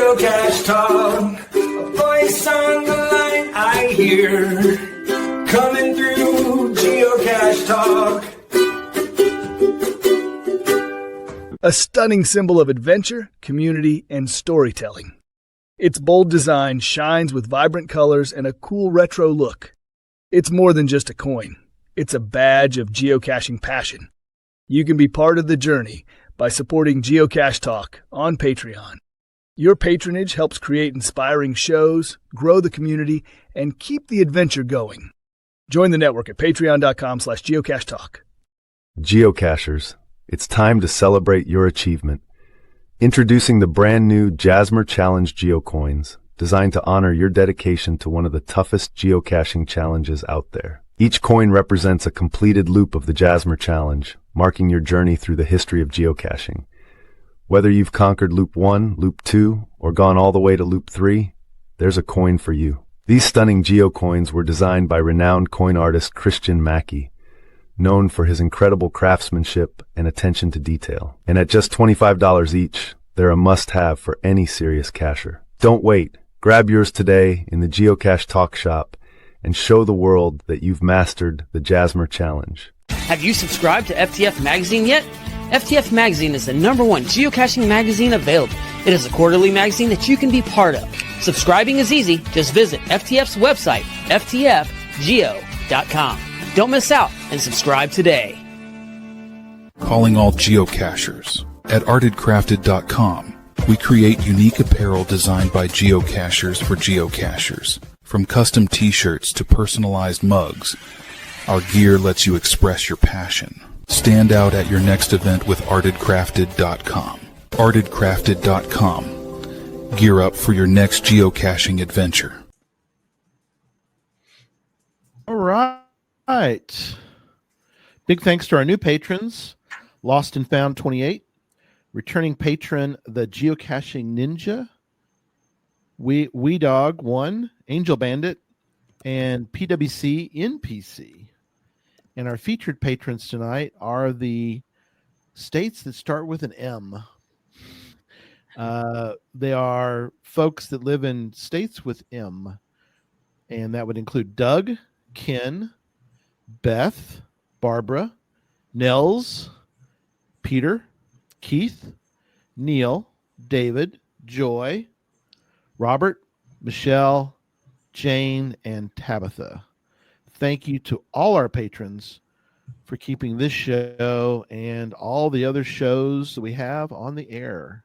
Geocache talk, a voice on the line I hear, coming through Geocache talk. A stunning symbol of adventure, community, and storytelling. Its bold design shines with vibrant colors and a cool retro look. It's more than just a coin. It's a badge of geocaching passion. You can be part of the journey by supporting Geocache Talk on Patreon. Your patronage helps create inspiring shows, grow the community, and keep the adventure going. Join the network at patreon.com/geocachetalk. Geocachers, it's time to celebrate your achievement. Introducing the brand new Jasmer Challenge Geocoins, designed to honor your dedication to one of the toughest geocaching challenges out there. Each coin represents a completed loop of the Jasmer Challenge, marking your journey through the history of geocaching. Whether you've conquered Loop 1, Loop 2, or gone all the way to Loop 3, there's a coin for you. These stunning geocoins were designed by renowned coin artist Christian Mackey, known for his incredible craftsmanship and attention to detail. And at just $25 each, they're a must-have for any serious cacher. Don't wait. Grab yours today in the Geocache Talk shop and show the world that you've mastered the Jasmer Challenge. Have you subscribed to FTF Magazine yet? FTF Magazine is the #1 geocaching magazine available. It is a quarterly magazine that you can be part of. Subscribing is easy. Just visit FTF's website, ftfgeo.com. Don't miss out and subscribe today. Calling all geocachers. At artedcrafted.com, we create unique apparel designed by geocachers for geocachers. From custom t-shirts to personalized mugs, our gear lets you express your passion. Stand out at your next event with artedcrafted.com. artedcrafted.com. Gear up for your next geocaching adventure. All right. Big thanks to our new patrons, Lost and Found 28, returning patron the Geocaching Ninja, We Dog 1, Angel Bandit, and PWC NPC. And our featured patrons tonight are the states that start with an M. They are folks that live in states with M. And that would include Doug, Ken, Beth, Barbara, Nels, Peter, Keith, Neil, David, Joy, Robert, Michelle, Jane, and Tabitha. Thank you to all our patrons for keeping this show and all the other shows that we have on the air.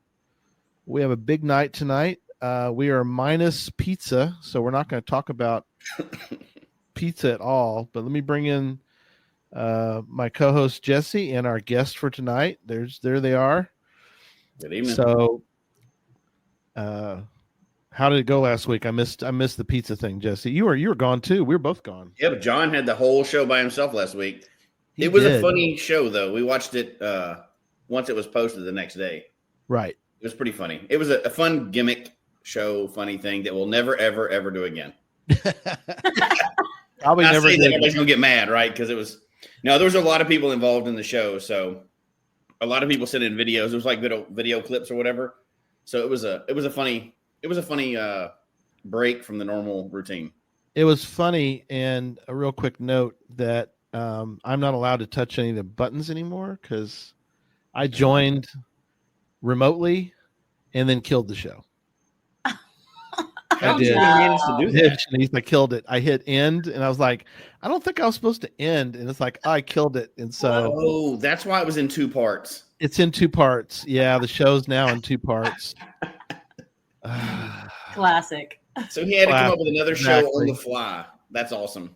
We have a big night tonight. We are minus pizza, so we're not going to talk about pizza at all. But let me bring in my co-host Jesse and our guest for tonight. There they are. Good evening. So, how did it go last week? I missed the pizza thing, Jesse. You were gone too. We were both gone. Yeah, but John had the whole show by himself last week. It was a funny show, though. We watched it once it was posted the next day. Right. It was pretty funny. It was a fun gimmick show, funny thing that we'll never, ever, ever do again. Probably never. Everybody's gonna get mad, right? Because there was a lot of people involved in the show, so a lot of people sent in videos. It was like video clips or whatever. So it was a funny break from the normal routine. It was funny, and a real quick note that I'm not allowed to touch any of the buttons anymore because I joined remotely and then killed the show. How did you manage to do that? I killed it. I hit end, and I was like, I don't think I was supposed to end, and it's like I killed it, and so that's why it was in 2 parts. It's in 2 parts. Yeah, the show's now in 2 parts. Classic. So he had to come up with another show on the fly. That's awesome.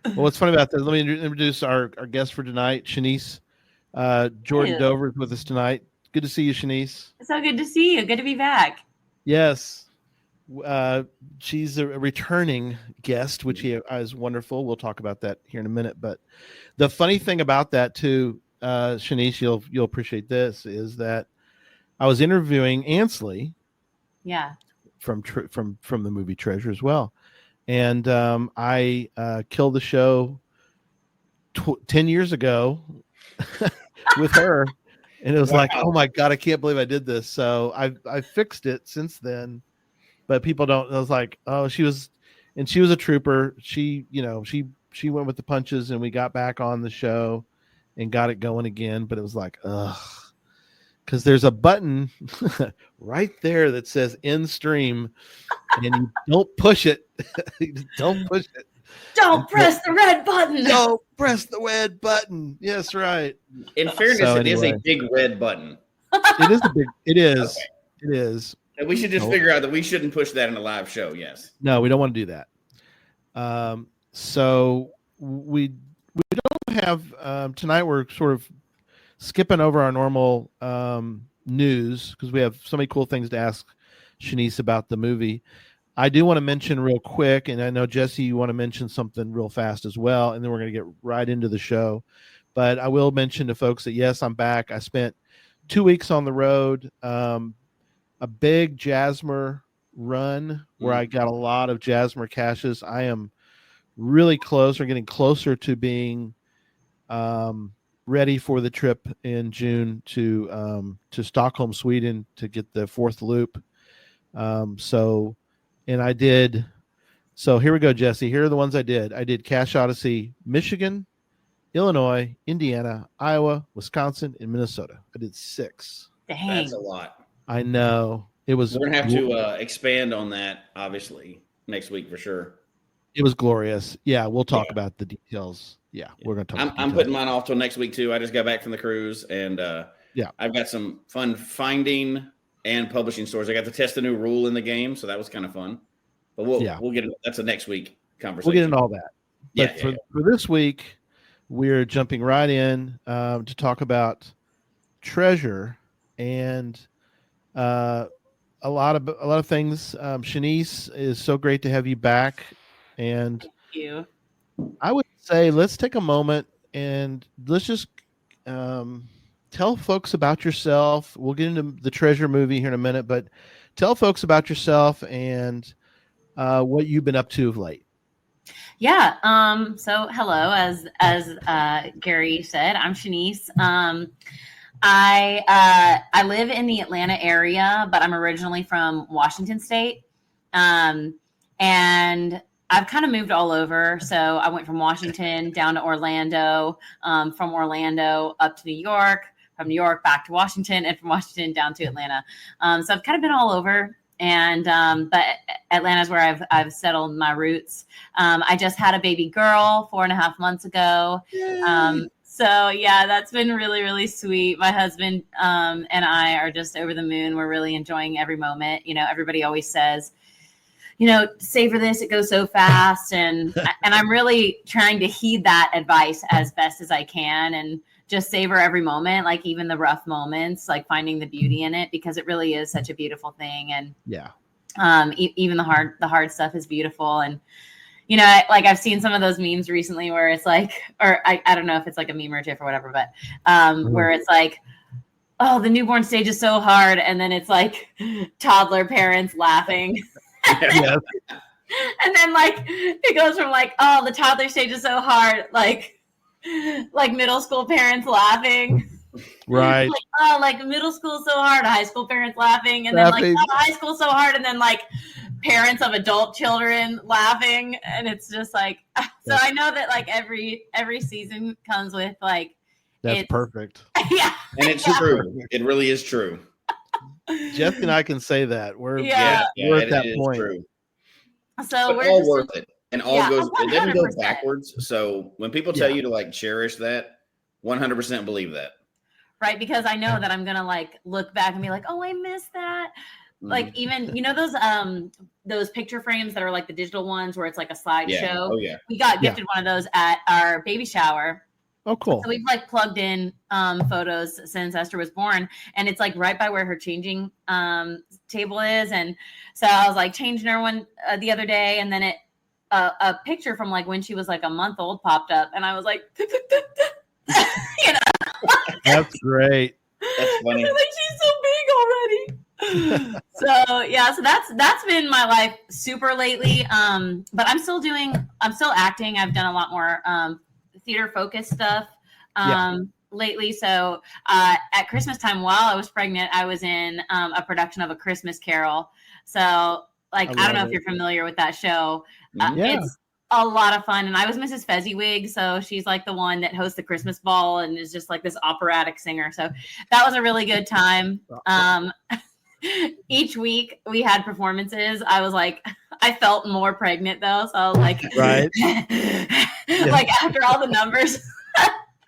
Well, what's funny about this? Let me introduce our guest for tonight, Shanise. Jordan Dover is with us tonight. Good to see you, Shanise. It's so good to see you. Good to be back. Yes. She's a returning guest, which is wonderful. We'll talk about that here in a minute. But the funny thing about that too, Shanise, you'll appreciate this, is that I was interviewing Ansley. Yeah. From the movie Treasure as well, and I killed the show 10 years ago with her, And it was like, oh my God, I can't believe I did this. So I fixed it since then. But people don't. I was like, oh, she was a trooper. She went with the punches, and we got back on the show and got it going again. But it was like, ugh, because there's a button right there that says end stream, and you don't push it. You just don't push it. Don't press the red button. Don't press the red button. Yes, right. In fairness, it is a big red button. It is a big. It is. Okay. It is. And we should just figure out that we shouldn't push that in a live show. Yes. No, we don't want to do that. So we don't have tonight. We're sort of skipping over our normal news because we have so many cool things to ask Shanise about the movie. I do want to mention real quick, and I know Jesse, you want to mention something real fast as well, and then we're going to get right into the show. But I will mention to folks that yes, I'm back. I spent 2 weeks on the road. A big Jasmer run where I got a lot of Jasmer caches. I am really close or getting closer to being ready for the trip in June to Stockholm, Sweden to get the 4th loop. So here we go, Jesse. Here are the ones I did. I did Cache Odyssey, Michigan, Illinois, Indiana, Iowa, Wisconsin, and Minnesota. I did 6. Dang. That's a lot. I know. It was. We're gonna have to expand on that, obviously, next week for sure. It was glorious. Yeah, we'll talk about the details. Yeah, we're gonna talk. I'm putting mine off till next week too. I just got back from the cruise, and I've got some fun finding and publishing stories. I got to test a new rule in the game, so that was kind of fun. But we'll get that's a next week conversation. We'll get into all that. But for this week, we're jumping right in to talk about treasure and a lot of things. Shanice, is so great to have you back, and Thank you. I would say let's take a moment and let's just tell folks about yourself. We'll get into the treasure movie here in a minute, but tell folks about yourself and what you've been up to of late. Yeah. So hello, as Gary said, I'm Shanise. I live in the Atlanta area, but I'm originally from Washington State. And I've kind of moved all over. So I went from Washington down to Orlando, from Orlando up to New York, from New York back to Washington, and from Washington down to Atlanta. So I've kind of been all over. And but Atlanta is where I've settled my roots. I just had a baby girl 4.5 months ago. So yeah, that's been really, really sweet. My husband and I are just over the moon. We're really enjoying every moment. You know, everybody always says, you know, savor this, it goes so fast. And I'm really trying to heed that advice as best as I can and just savor every moment, like even the rough moments, like finding the beauty in it, because it really is such a beautiful thing. And yeah, even the hard stuff is beautiful. And you know, I've seen some of those memes recently where it's like, or I don't know if it's like a meme or GIF or whatever, but where it's like, oh, the newborn stage is so hard. And then it's like toddler parents laughing. Yes. And then like, it goes from like, oh, the toddler stage is so hard. Like middle school parents laughing. Right. Like, oh, like middle school so hard, high school parents laughing. And then like, oh, high school so hard. And then like, parents of adult children laughing, and it's just like, so I know that like every season comes with like, that's perfect. Yeah, and it's true. It really is true. Jeff and I can say that we're yeah, we're at that point. True. So but we're all just, worth it, and all goes. It doesn't go 100%. backwards. So when people tell you to like cherish that, 100% believe that. Right, because I know that I'm gonna like look back and be like, oh, I missed that. Like even, you know, those picture frames that are like the digital ones where it's like a slideshow. Yeah. Oh yeah. We got gifted one of those at our baby shower. Oh, cool. So we've like plugged in photos since Esther was born, and it's like right by where her changing table is. And so I was like changing her one the other day, and then a picture from like when she was like a month old popped up, and I was like, you know, that's great. That's funny. Like she's so big already. So yeah, so that's been my life super lately. But I'm still acting. I've done a lot more theater focused stuff. lately. So at Christmas time, while I was pregnant, I was in a production of A Christmas Carol. So like, I don't know if you're familiar with that show. It's a lot of fun. And I was Mrs. Fezziwig. So she's like the one that hosts the Christmas ball and is just like this operatic singer. So that was a really good time. Each week we had performances. I was like, I felt more pregnant though. So I was like, right. Like after all the numbers.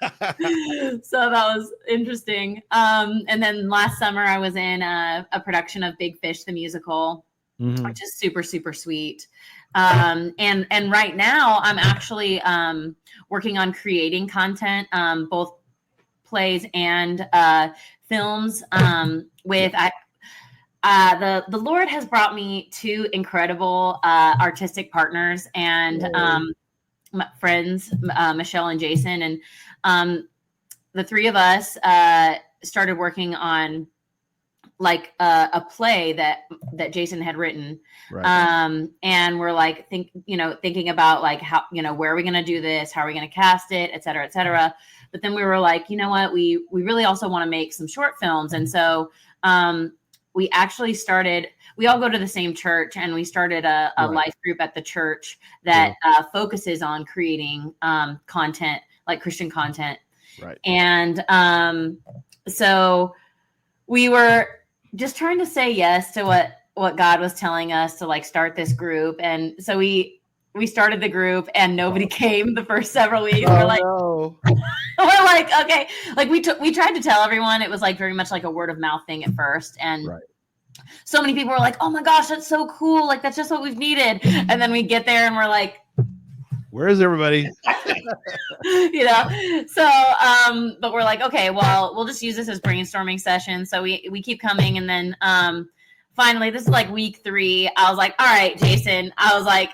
So that was interesting. And then last summer I was in a production of Big Fish, the musical, which is super, super sweet. And right now I'm actually working on creating content, both plays and films with the Lord has brought me two incredible artistic partners and my friends, Michelle and Jason, and the three of us started working on like a play that Jason had written. Right. And we're like thinking about like how, where are we going to do this? How are we going to cast it, et cetera, et cetera. But then we were like, you know what, we really also want to make some short films. And so we actually we all go to the same church, and we started a life group at the church that focuses on creating content, like Christian content. Right. And so we were just trying to say yes to what God was telling us to like start this group. And so we started the group, and nobody came the first several weeks. We're like, we're like, okay, like we tried to tell everyone. It was like very much like a word of mouth thing at first, and so many people were like, oh my gosh, that's so cool, like that's just what we've needed. And then we get there and we're like, where is everybody? So but we're like, okay, well, we'll just use this as brainstorming session. So we keep coming, and then finally, this is like week 3, I was like, all right, Jason, I was like,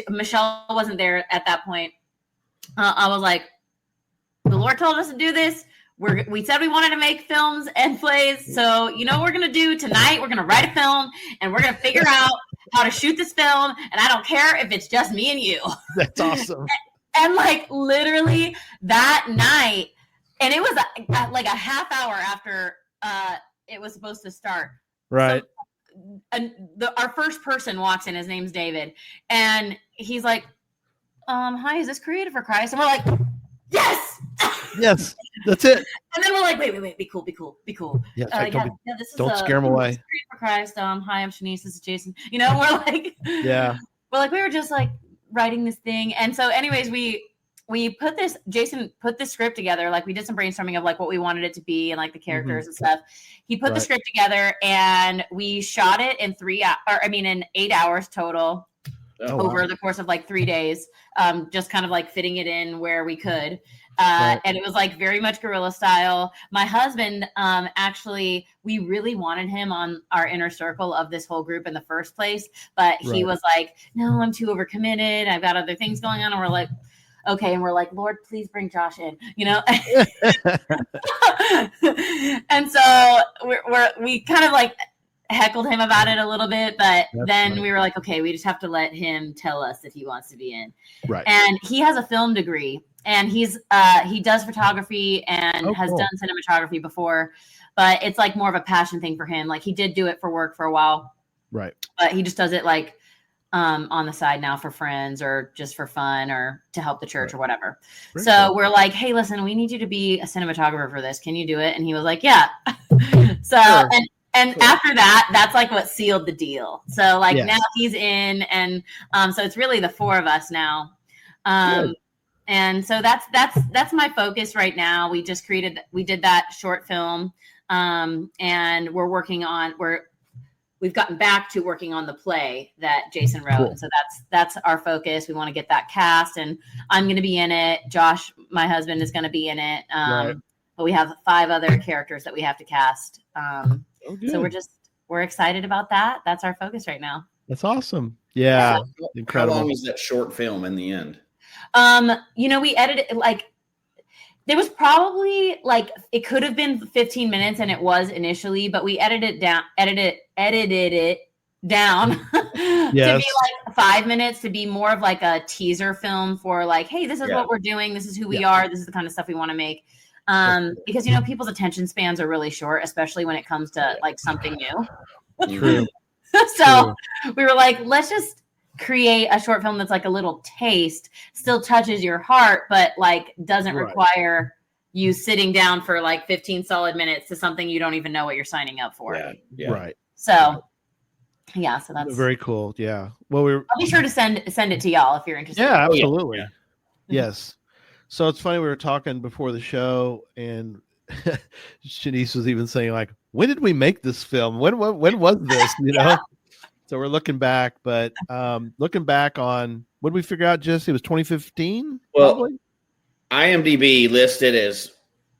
Michelle wasn't there at that point. I was like, the Lord told us to do this. We said we wanted to make films and plays. So you know what we're going to do tonight? We're going to write a film, and we're going to figure out how to shoot this film. And I don't care if it's just me and you. That's awesome. And like literally that night, and it was like a half hour after it was supposed to start. Right. So, our first person walks in. His name's David, and he's like, "Hi, is this Creative for Christ?" And we're like, "Yes, yes, that's it." And then we're like, "Wait, be cool." Yeah, don't scare him away. Creative for Christ. Hi, I'm Shanise. This is Jason. We're like, we were just like writing this thing, and so, anyways, we put this. Jason put this script together. Like we did some brainstorming of like what we wanted it to be and like the characters and stuff. He put the script together, and we shot it in 8 hours total over the course of like 3 days. Just kind of like fitting it in where we could. And it was like very much guerrilla style. My husband, actually, we really wanted him on our inner circle of this whole group in the first place, but he was like, no, I'm too overcommitted. I've got other things going on. And we're like, okay. And we're like, Lord, please bring Josh in, And so we kind of like heckled him about it a little bit, but then we were like, okay, we just have to let him tell us if he wants to be in. Right. And he has a film degree, and he does photography and has done cinematography before, but it's like more of a passion thing for him. Like he did do it for work for a while. Right. But he just does it like on the side now for friends or just for fun or to help the church or whatever. Very cool. We're like, hey, listen, we need you to be a cinematographer for this. Can you do it? And he was like, yeah. And after that, that's like what sealed the deal. So like now he's in, and so it's really the 4 of us now. And so that's my focus right now. We did that short film, and we've gotten back to working on the play that Jason wrote. Cool. And so that's our focus. We want to get that cast, and I'm going to be in it. Josh, my husband, is going to be in it. But we have 5 other characters that we have to cast. So we're excited about that. That's our focus right now. That's awesome. Yeah. Incredible. How long is that short film in the end? We edited it like there was probably like it could have been 15 minutes, and it was initially, but we edited it down to be like 5 minutes to be more of like a teaser film for like, hey, this is what we're doing. This is who we are. This is the kind of stuff we want to make. Because, people's attention spans are really short, especially when it comes to like something new. True. So we were like, let's just create a short film that's like a little taste, still touches your heart, but like doesn't require you sitting down for like 15 solid minutes to something you don't even know what you're signing up for. Right. So so that's very cool. Yeah. Well, I'll be sure to send it to y'all if you're interested. Yeah, absolutely. Yes. So it's funny, we were talking before the show, and Shanise was even saying, like, when did we make this film? When was this? So we're looking back, but looking back on, what did we figure out, Jesse? It was 2015? Well, probably? IMDb listed as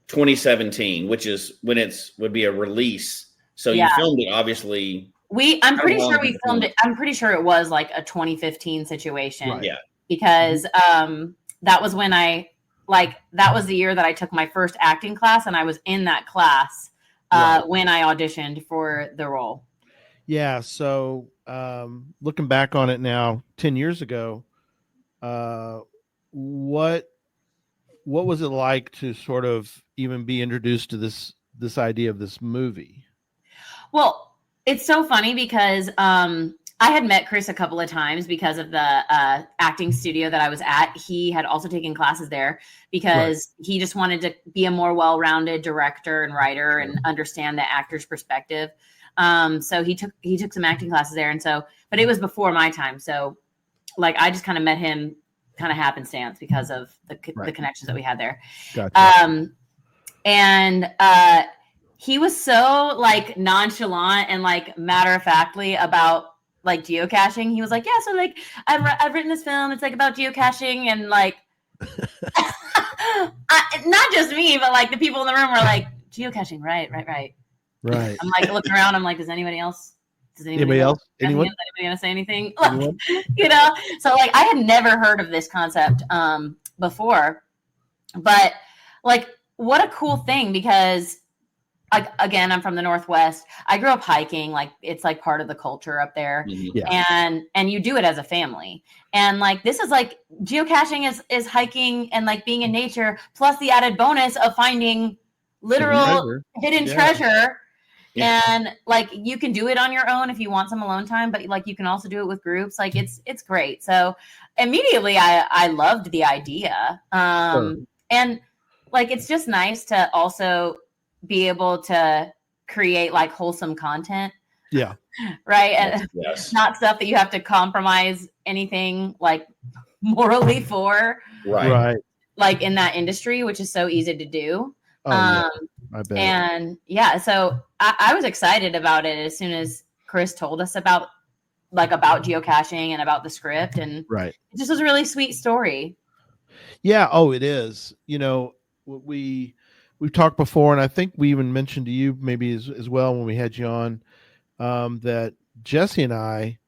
2017, which is when would be a release. So you filmed it, obviously. I'm pretty sure we filmed it. I'm pretty sure it was like a 2015 situation. Right. Yeah. Because that was when that was the year that I took my first acting class, and I was in that class when I auditioned for the role. Yeah. So looking back on it now, 10 years ago, what was it like to sort of even be introduced to this idea of this movie? Well, it's so funny because I had met Chris a couple of times because of the acting studio that I was at. He had also taken classes there because he just wanted to be a more well-rounded director and writer and understand the actor's perspective. So he took some acting classes there. And so, but it was before my time. So like, I just kind of met him kind of happenstance because of the connections that we had there. Gotcha. And he was so like nonchalant and like matter-of-factly about like geocaching. He was like, yeah, so like I've written this film. It's like about geocaching, and like not just me, but like the people in the room were like, geocaching, right. I'm like looking around. I'm like, does anybody else? Anybody else? Anyone? Is anybody gonna say anything? So like I had never heard of this concept before, but like what a cool thing, because again, I'm from the Northwest. I grew up hiking. Like it's like part of the culture up there. And you do it as a family. And like, this is like geocaching is hiking and like being in nature, plus the added bonus of finding literal hidden treasure. Yeah. And like, you can do it on your own if you want some alone time, but like, you can also do it with groups. Like it's great. So immediately I loved the idea. And like, it's just nice to also be able to create like wholesome content. Yeah. Right. And not stuff that you have to compromise anything like morally for. Right. Like in that industry, which is so easy to do. I bet. And so I was excited about it as soon as Chris told us about geocaching and about the script. And it just was a really sweet story. Yeah. Oh, it is. We've talked before, and I think we even mentioned to you maybe as well when we had you on, that Jesse and I,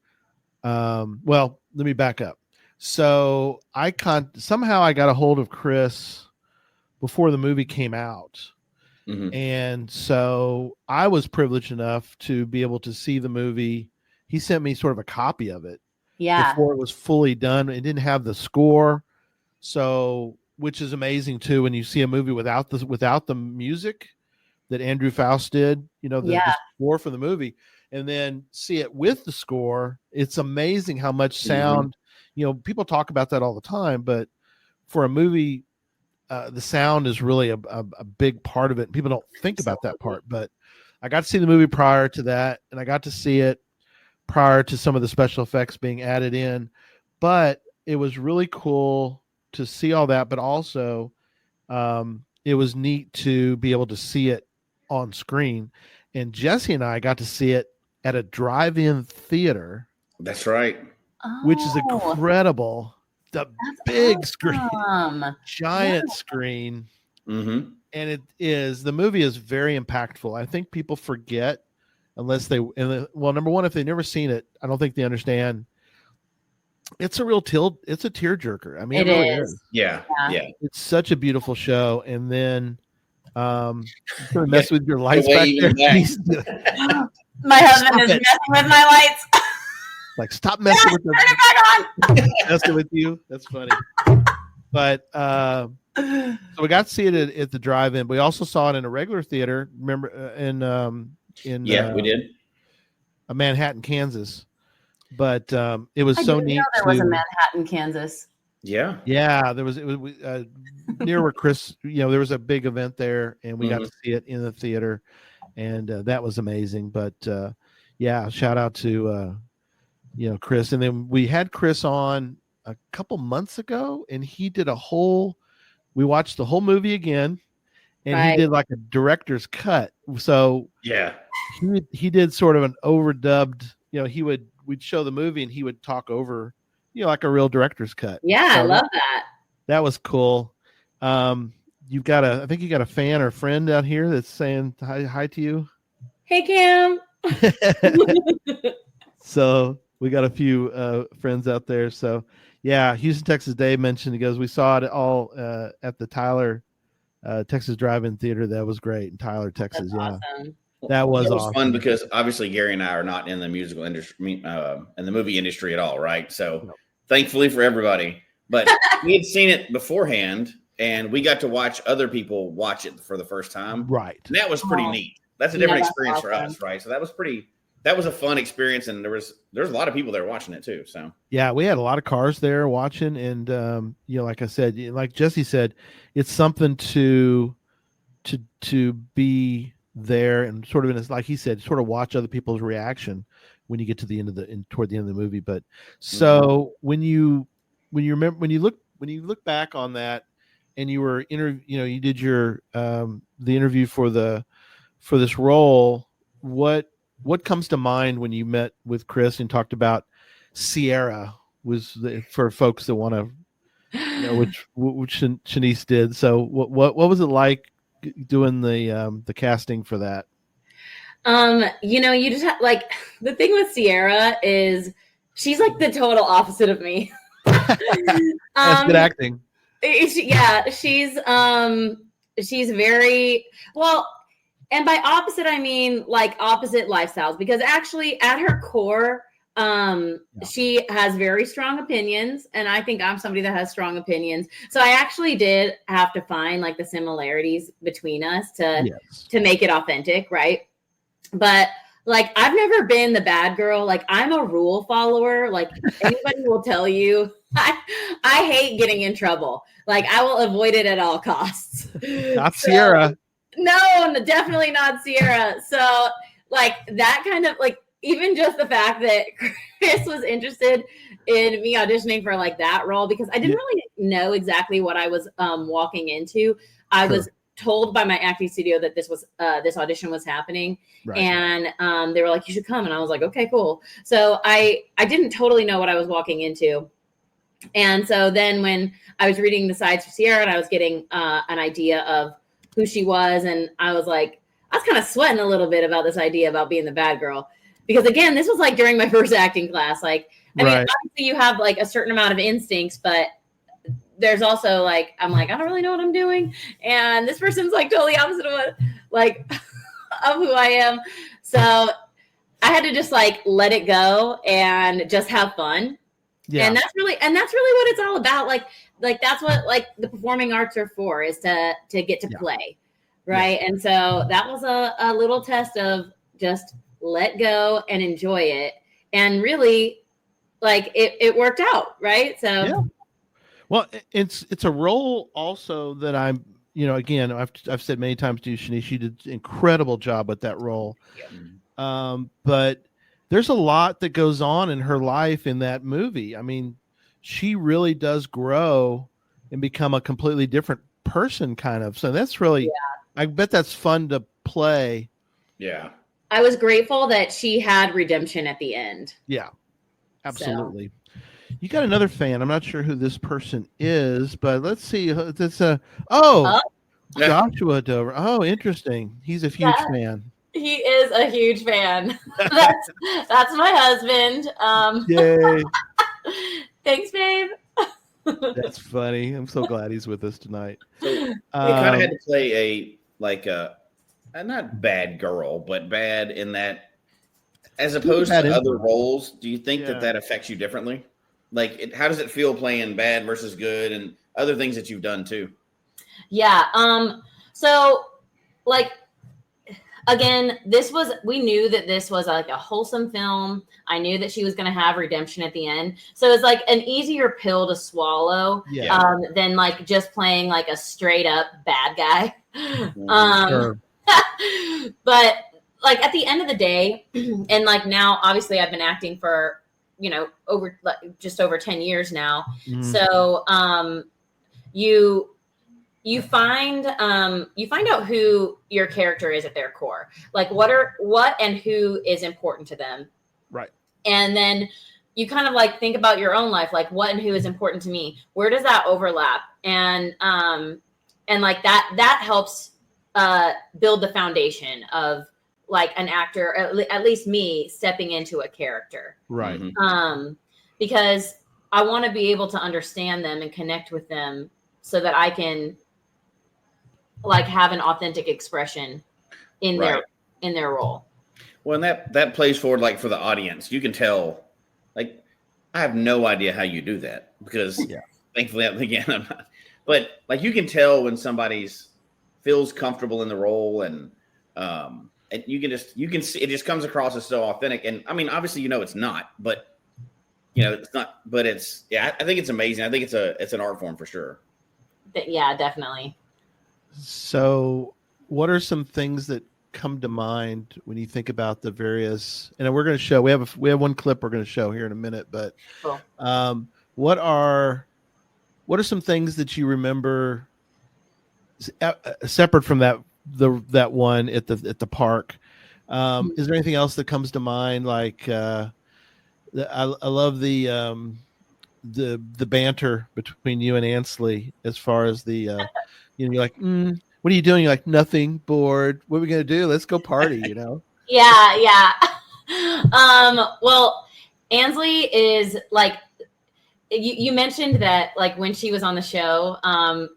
well, let me back up. So somehow I got a hold of Chris before the movie came out. Mm-hmm. And so I was privileged enough to be able to see the movie. He sent me sort of a copy of it before it was fully done. It didn't have the score. So, which is amazing too, when you see a movie without the music that Andrew Faust did, the score for the movie, and then see it with the score. It's amazing how much sound, people talk about that all the time, but for a movie, the sound is really a big part of it. People don't think about that part, but I got to see the movie prior to that, and I got to see it prior to some of the special effects being added in, but it was really cool to see all that, but also it was neat to be able to see it on screen. And Jesse and I got to see it at a drive-in theater. That's right. Which is incredible. The big screen, giant screen. Mm-hmm. And the movie is very impactful. I think people forget unless number one, if they've never seen it, I don't think they understand. It's a real it's a tearjerker. I mean, it really is. Yeah. It's such a beautiful show. And then mess with your lights back there. My husband is messing with my lights. Like, stop messing with turn it back on. messing with you. That's funny. But so we got to see it at the drive-in. We also saw it in a regular theater. Remember we did. Manhattan, Kansas. But it was I so didn't neat. know there was a Manhattan, Kansas. Yeah. It was near where Chris. There was a big event there, and we got to see it in the theater, and that was amazing. But shout out to Chris. And then we had Chris on a couple months ago, and he did we watched the whole movie again, and he did like a director's cut. So he did sort of an overdubbed, we'd show the movie and he would talk over, like a real director's cut. Yeah, so I love that. That was cool. I think you got a fan or friend out here that's saying hi to you. Hey, Cam. So we got a few friends out there. So Houston, Texas. Dave mentioned, he goes, we saw it all at the Tyler Texas Drive-In Theater. That was great in Tyler, Texas. That's awesome. That was awesome. Fun because obviously Gary and I are not in the musical industry, in the movie industry at all, right? So thankfully for everybody, but we had seen it beforehand, and we got to watch other people watch it for the first time. Right. And that was pretty neat. That's a different experience for us, right? So that was a fun experience, and there's a lot of people there watching it too. So we had a lot of cars there watching, and like I said, like Jesse said, it's something to be there and sort of, like he said, sort of watch other people's reaction when you get to the end of toward the end of the movie. But so when you look back on that, and you were you did your the interview for this role, what comes to mind when you met with Chris and talked about Sierra for folks that want to which Shanise did. So what was it like doing the casting for that? You just have, like, the thing with Sierra is she's like the total opposite of me. That's good acting. She's very well, and by opposite I mean like opposite lifestyles, because actually at her core she has very strong opinions, and I think I'm somebody that has strong opinions. So I actually did have to find like the similarities between us to make it authentic, right? But like, I've never been the bad girl. Like, I'm a rule follower. Like, anybody will tell you, I hate getting in trouble. Like, I will avoid it at all costs. Not Sierra. No, definitely not Sierra. So like that kind of, like, even just the fact that Chris was interested in me auditioning for like that role, because I didn't really know exactly what I was walking into. I was told by my acting studio that this audition was happening, and they were like, you should come, and I was like, okay, cool. So I didn't totally know what I was walking into. And so then when I was reading the sides for Sierra and I was getting an idea of who she was, and I was kind of sweating a little bit about this idea about being the bad girl. Because again, this was like during my first acting class. Like, I mean, obviously you have like a certain amount of instincts, but there's also like, I'm like, I don't really know what I'm doing. And this person's like totally opposite of of who I am. So I had to just like let it go and just have fun. Yeah. And that's really what it's all about. Like that's what like the performing arts are for, is to get to play. Right. Yeah. And so that was a little test of just let go and enjoy it. And really, like it worked out. Right. So well, it's a role also that I'm, again, I've said many times to you, Shanise, she did an incredible job with that role. Yeah. But there's a lot that goes on in her life in that movie. I mean, she really does grow and become a completely different person, kind of. So that's really, I bet that's fun to play. Yeah. I was grateful that she had redemption at the end. Yeah, absolutely. So. You got another fan. I'm not sure who this person is, but let's see. It's Joshua Dover. Oh, interesting. He's a huge fan. He is a huge fan. That's my husband. Yay. Thanks, babe. That's funny. I'm so glad he's with us tonight. So we kind of had to play a not bad girl, but bad in that As opposed to other roles, do you think that affects you differently? Like, how does it feel playing bad versus good and other things that you've done too? Yeah. So, like, again, we knew that this was like a wholesome film. I knew that she was going to have redemption at the end. So it's like an easier pill to swallow than like just playing like a straight up bad guy. Sure. But like at the end of the day, and like now, obviously I've been acting for, just over 10 years now. So, you find out who your character is at their core, like what and who is important to them, right? And then you kind of like think about your own life, like what and who is important to me, where does that overlap, and like that helps build the foundation of like an actor, at least me, stepping into a character, right? Because I want to be able to understand them and connect with them so that I can like have an authentic expression in their role. Well, and that plays forward, like for the audience, you can tell, like, I have no idea how you do that because thankfully, again, I'm not, but like you can tell when somebody's feels comfortable in the role, and you can see it just comes across as so authentic. And I mean, obviously, it's not, but it's not, but it's, I think it's amazing. I think it's an art form for sure. Yeah, definitely. So what are some things that come to mind when you think about the various, and we're going to show, we have one clip we're going to show here in a minute, but cool. What are some things that you remember separate from that one at the park? Is there anything else that comes to mind? Like, I love the banter between you and Ansley as far as the, you're like, what are you doing? You're like, nothing, bored. What are we going to do? Let's go party, Yeah. Well, Ansley is like, you mentioned that like when she was on the show,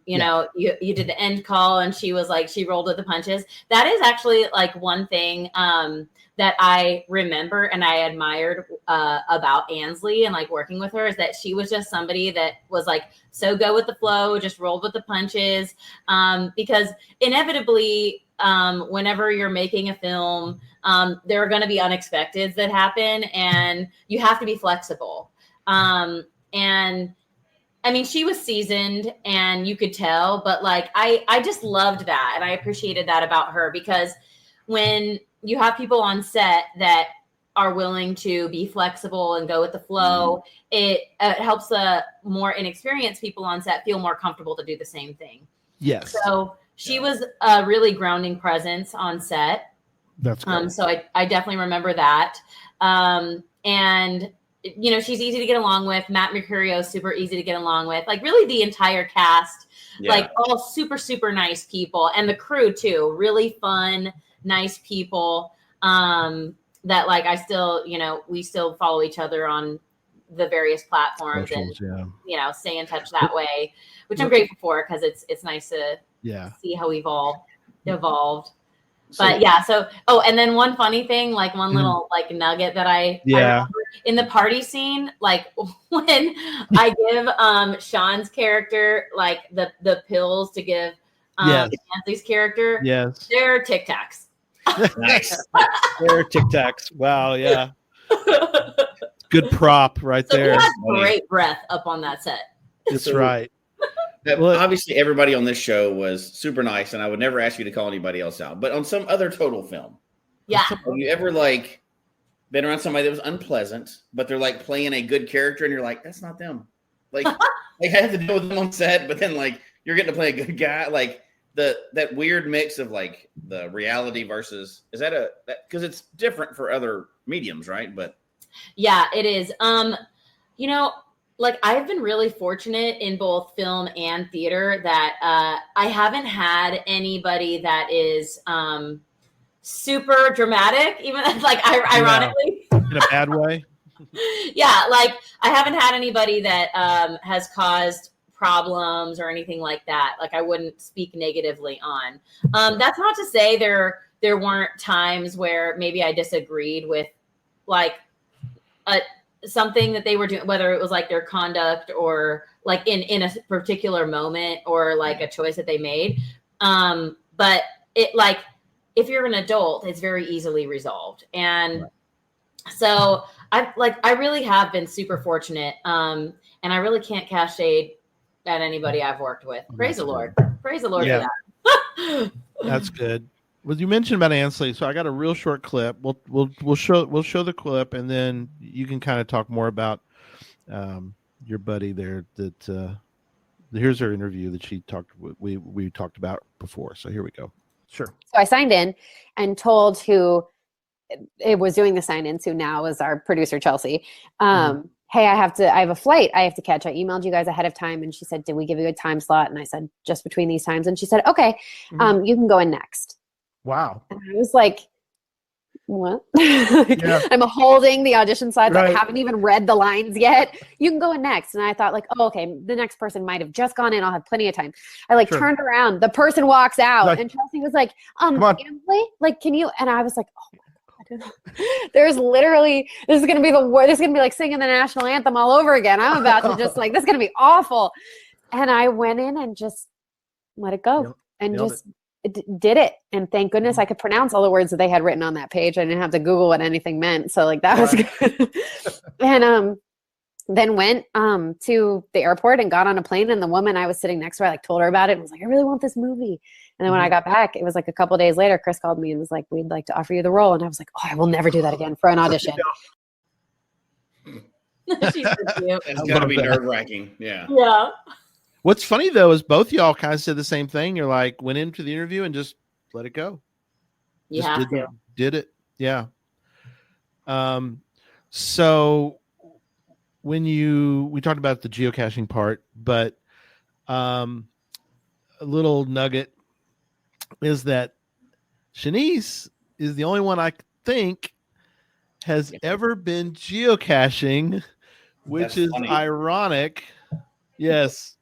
you did the end call and she was like, she rolled with the punches. That is actually like one thing that I remember and I admired about Ansley and like working with her, is that she was just somebody that was like so go with the flow, just rolled with the punches, because inevitably whenever you're making a film, there are going to be unexpecteds that happen and you have to be flexible. And I mean, she was seasoned and you could tell, but like, I just loved that. And I appreciated that about her, because when you have people on set that are willing to be flexible and go with the flow, it helps the more inexperienced people on set feel more comfortable to do the same thing. Yes. So she was a really grounding presence on set. That's great. So I definitely remember that. And she's easy to get along with. Matt Mercurio, super easy to get along with. Like really the entire cast, like all super, super nice people. And the crew too, really fun, nice people that like I still, we still follow each other on the various platforms. Socials, and, stay in touch that way, which I'm grateful for, because it's nice to see how we've all evolved. But and then one funny thing, like one little like nugget that I remember in the party scene, like when I give Sean's character like the pills to give Anthony's character, they're Tic Tacs. Nice. They're Tic Tacs. Wow, yeah. Good prop right there. We had great breath up on that set. That's right. Obviously, everybody on this show was super nice, and I would never ask you to call anybody else out. But on some other total film, have you ever like been around somebody that was unpleasant, but they're like playing a good character, and you're like, that's not them. Like, I have to deal with them on set, but then like you're getting to play a good guy, like that weird mix of like the reality versus because it's different for other mediums, right? But yeah, it is. Like I've been really fortunate in both film and theater that I haven't had anybody that is super dramatic, even like ironically. In a bad way. Yeah, like I haven't had anybody that has caused problems or anything like that. Like I wouldn't speak negatively on. That's not to say there weren't times where maybe I disagreed with like something that they were doing, whether it was like their conduct or like in a particular moment or like a choice that they made. But it like, if you're an adult, it's very easily resolved. And so I really have been super fortunate. And I really can't cast shade at anybody I've worked with. Praise the Lord. Praise the Lord for that. That's good. Well, you mentioned about Ansley, so I got a real short clip. We'll show the clip, and then you can kind of talk more about your buddy there. That here's her interview that she talked. We talked about before. So here we go. Sure. So I signed in and told who it was doing the sign in, who now is our producer Chelsea. Hey, I have a flight I have to catch. I emailed you guys ahead of time, and she said, "Did we give you a time slot?" And I said, "Just between these times." And she said, "Okay, you can go in next." Wow. And I was like, what? I'm holding the audition slides. I haven't even read the lines yet. You can go in next. And I thought like, oh, okay, the next person might have just gone in. I'll have plenty of time. I turned around. The person walks out and Chelsea was like, Ansley, like, can you? And I was like, oh my God. There's literally, this is going to be like singing the national anthem all over again. I'm about to just like, this is going to be awful. And I went in and just let it go and just did it. And thank goodness I could pronounce all the words that they had written on that page. I didn't have to Google what anything meant. So like that was good. And then went to the airport and got on a plane. And the woman I was sitting next to, I like told her about it and was like, I really want this movie. And then when I got back, it was like a couple of days later, Chris called me and was like, we'd like to offer you the role. And I was like, oh, I will never do that again for an audition. She's so cute. It's got to be nerve-wracking. Yeah. What's funny though is both y'all kind of said the same thing. You're like went into the interview and just let it go. You just have to. Did it. Yeah. So when we talked about the geocaching part, but a little nugget is that Shanise is the only one I think has ever been geocaching, which That's is funny. ironic. Yes.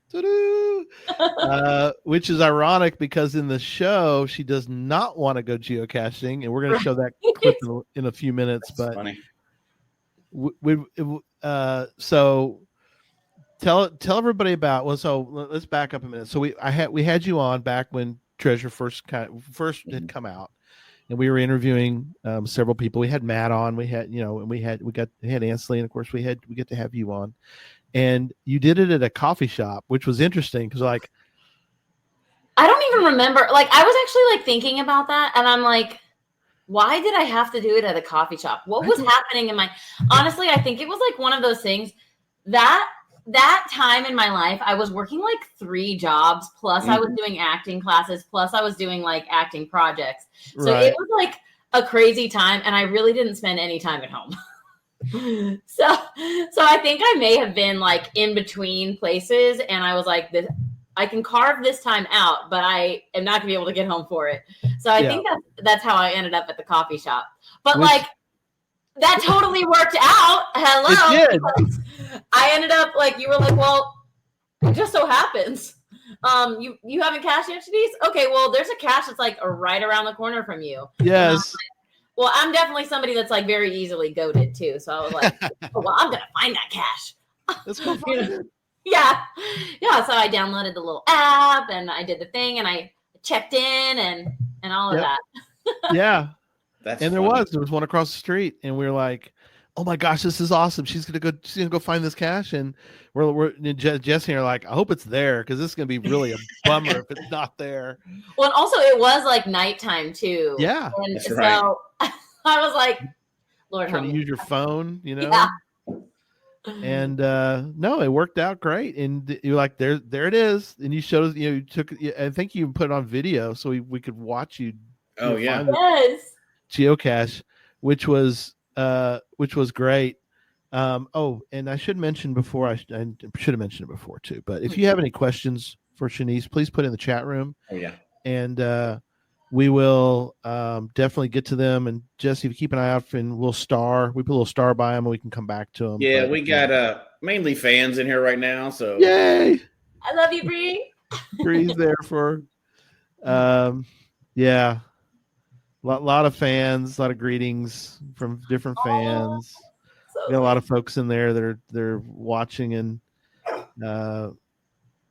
Which is ironic because in the show she does not want to go geocaching, and we're going to show that clip in a few minutes. That's but funny. So tell everybody about. So let's back up a minute. So we had you on back when Treasure first had come out, and we were interviewing several people. We had Matt on. We had we had Ansley, and of course we get to have you on. And you did it at a coffee shop, which was interesting because, like, I don't even remember. Like, I was actually like thinking about that, and I'm like, why did I have to do it at a coffee shop? What was happening in my? Honestly, I think it was like one of those things that time in my life, I was working like 3 jobs, plus I was doing acting classes, plus I was doing like acting projects. So it was like a crazy time, and I really didn't spend any time at home. So I think I may have been like in between places, and I was like, I can carve this time out, but I am not gonna be able to get home for it. So I think that's how I ended up at the coffee shop. But like that totally worked out. Hello. It did. I ended up like, you were like, well, it just so happens. You haven't cashed yet, Shanise? Okay, well, there's a cache that's like right around the corner from you. Yes. Well, I'm definitely somebody that's like very easily goated too. So I was like, oh, well, I'm gonna find that cache. Let's go find it. Yeah. So I downloaded the little app and I did the thing and I checked in and all of that. Yeah. That's and funny. there was one across the street, and we were like, oh my gosh, this is awesome. She's gonna go find this cache, and we're Jesse and are like, I hope it's there, because this is gonna be really a bummer if it's not there. Well, and also it was like nighttime too. Yeah. And That's so right. I was like, Lord help Trying to me. use your phone, Yeah. And no, it worked out great. And you're like, there it is. And you showed us, you took, I think you put it on video so we could watch you. Oh yeah. Yes. Geocache, which was great. Oh, and I should mention before, I should have mentioned it before too, but if you have any questions for Shanise, please put in the chat room. Oh yeah. And we will definitely get to them. And Jesse, if you keep an eye out, and we put a little star by them, and we can come back to them. Yeah, we got mainly fans in here right now. So yay! I love you, Bree. Bree's there for, yeah, a lot of fans, a lot of greetings from different fans. So got a lot of folks in there that they're watching and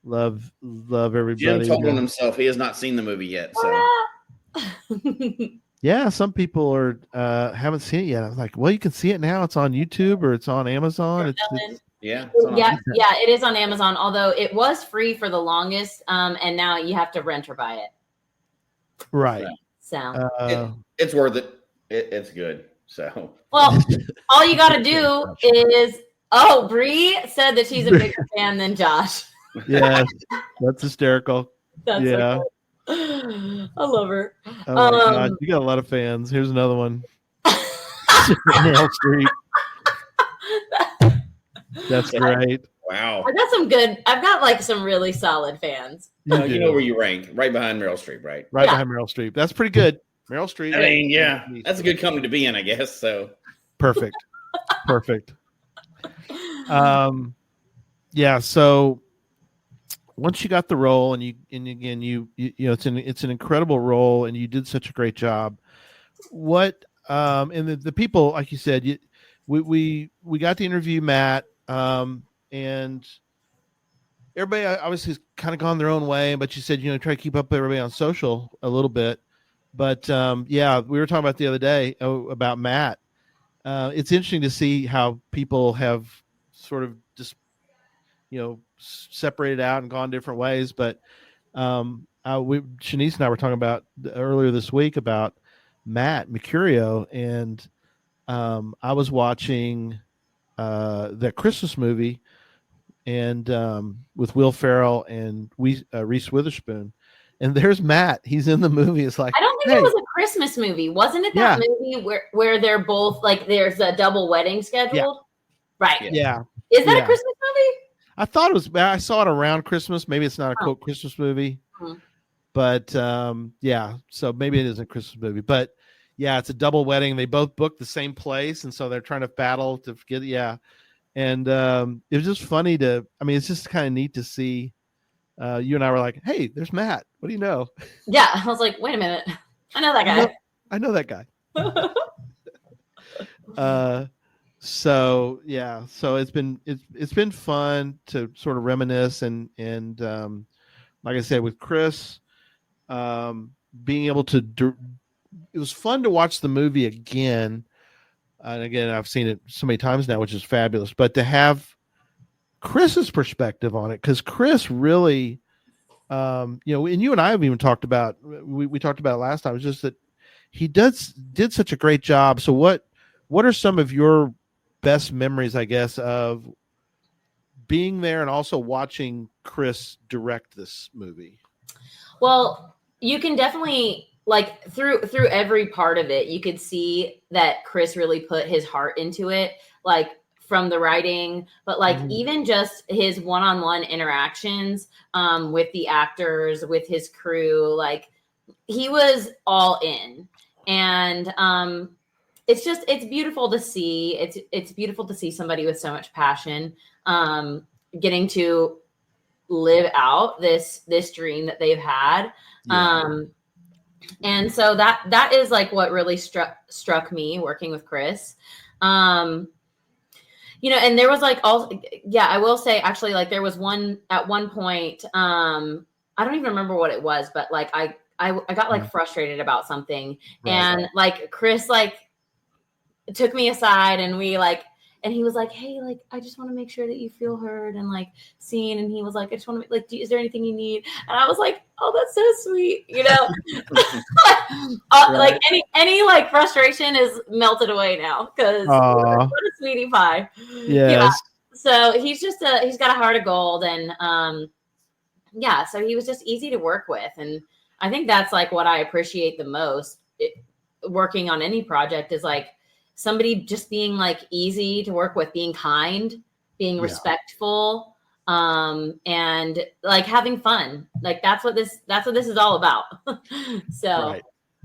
love everybody. Jim told on himself he has not seen the movie yet. So yeah, some people are haven't seen it yet. I was like, well, you can see it now. It's on YouTube or it's on Amazon. Yeah, it is on Amazon. Although it was free for the longest, and now you have to rent or buy it. Right. So it's worth it. It's good. So well, all you got to do is. Oh, Bree said that she's a bigger fan than Josh. Yeah, that's hysterical. That's so cool. I love her. Oh my God, you got a lot of fans. Here's another one. Meryl Streep. That's great. Wow. I've got like some really solid fans. You know where you rank, right behind Meryl Streep, right? Right behind Meryl Streep. That's pretty good. Meryl Streep. I mean, yeah, that's a good company to be in, I guess. So perfect. Yeah. So once you got the role, and again, you know, it's an incredible role, and you did such a great job. What and the people, like you said, we got to interview Matt, and everybody obviously has kind of gone their own way, but you said, you know, try to keep up with everybody on social a little bit. But yeah, we were talking about the other day about Matt. It's interesting to see how people have sort of just, you know, separated out and gone different ways. But Shanise and I were talking about earlier this week about Matt Mercurio, and I was watching that Christmas movie and with Will Ferrell and Reese Witherspoon, and there's Matt. He's in the movie. It's like, I don't think it was a Christmas movie, wasn't it? That movie where they're both like there's a double wedding scheduled, right? Yeah. Is that a Christmas movie? I thought it was. I saw it around Christmas. Maybe it's not a quote Christmas movie, but yeah. So maybe it is a Christmas movie, but yeah, it's a double wedding. They both booked the same place, and so they're trying to battle to get. Yeah, and it was just funny to. I mean, it's just kind of neat to see. You and I were like, "Hey, there's Matt. What do you know?" Yeah, I was like, "Wait a minute, I know that guy. I know that guy." So yeah, so it's been fun to sort of reminisce and like I said with Chris, being able to it was fun to watch the movie again, and again I've seen it so many times now, which is fabulous. But to have Chris's perspective on it, because Chris really, you know, and you and I have even talked about we talked about it last time. It's just that he did such a great job. So what are some of your best memories, I guess, of being there and also watching Chris direct this movie? Well, you can definitely like through every part of it, you could see that Chris really put his heart into it, like from the writing, but like even just his one-on-one interactions with the actors, with his crew, like he was all in. And it's beautiful to see. It's beautiful to see somebody with so much passion getting to live out this dream that they've had. And so that is like what really struck me working with Chris. You know, and there was like I will say actually, like there was at one point, I don't even remember what it was, but like I got like frustrated about something, and like Chris like took me aside and he was like, "Hey, like, I just want to make sure that you feel heard and like seen." And he was like, "I just want to like, is there anything you need?" And I was like, "Oh, that's so sweet," you know. Like any like frustration is melted away now because what a sweetie pie. Yes. Yeah. So he's got a heart of gold, and yeah. So he was just easy to work with, and I think that's like what I appreciate the most working on any project is like somebody just being like easy to work with, being kind, being respectful, and like having fun. Like that's what this is all about. So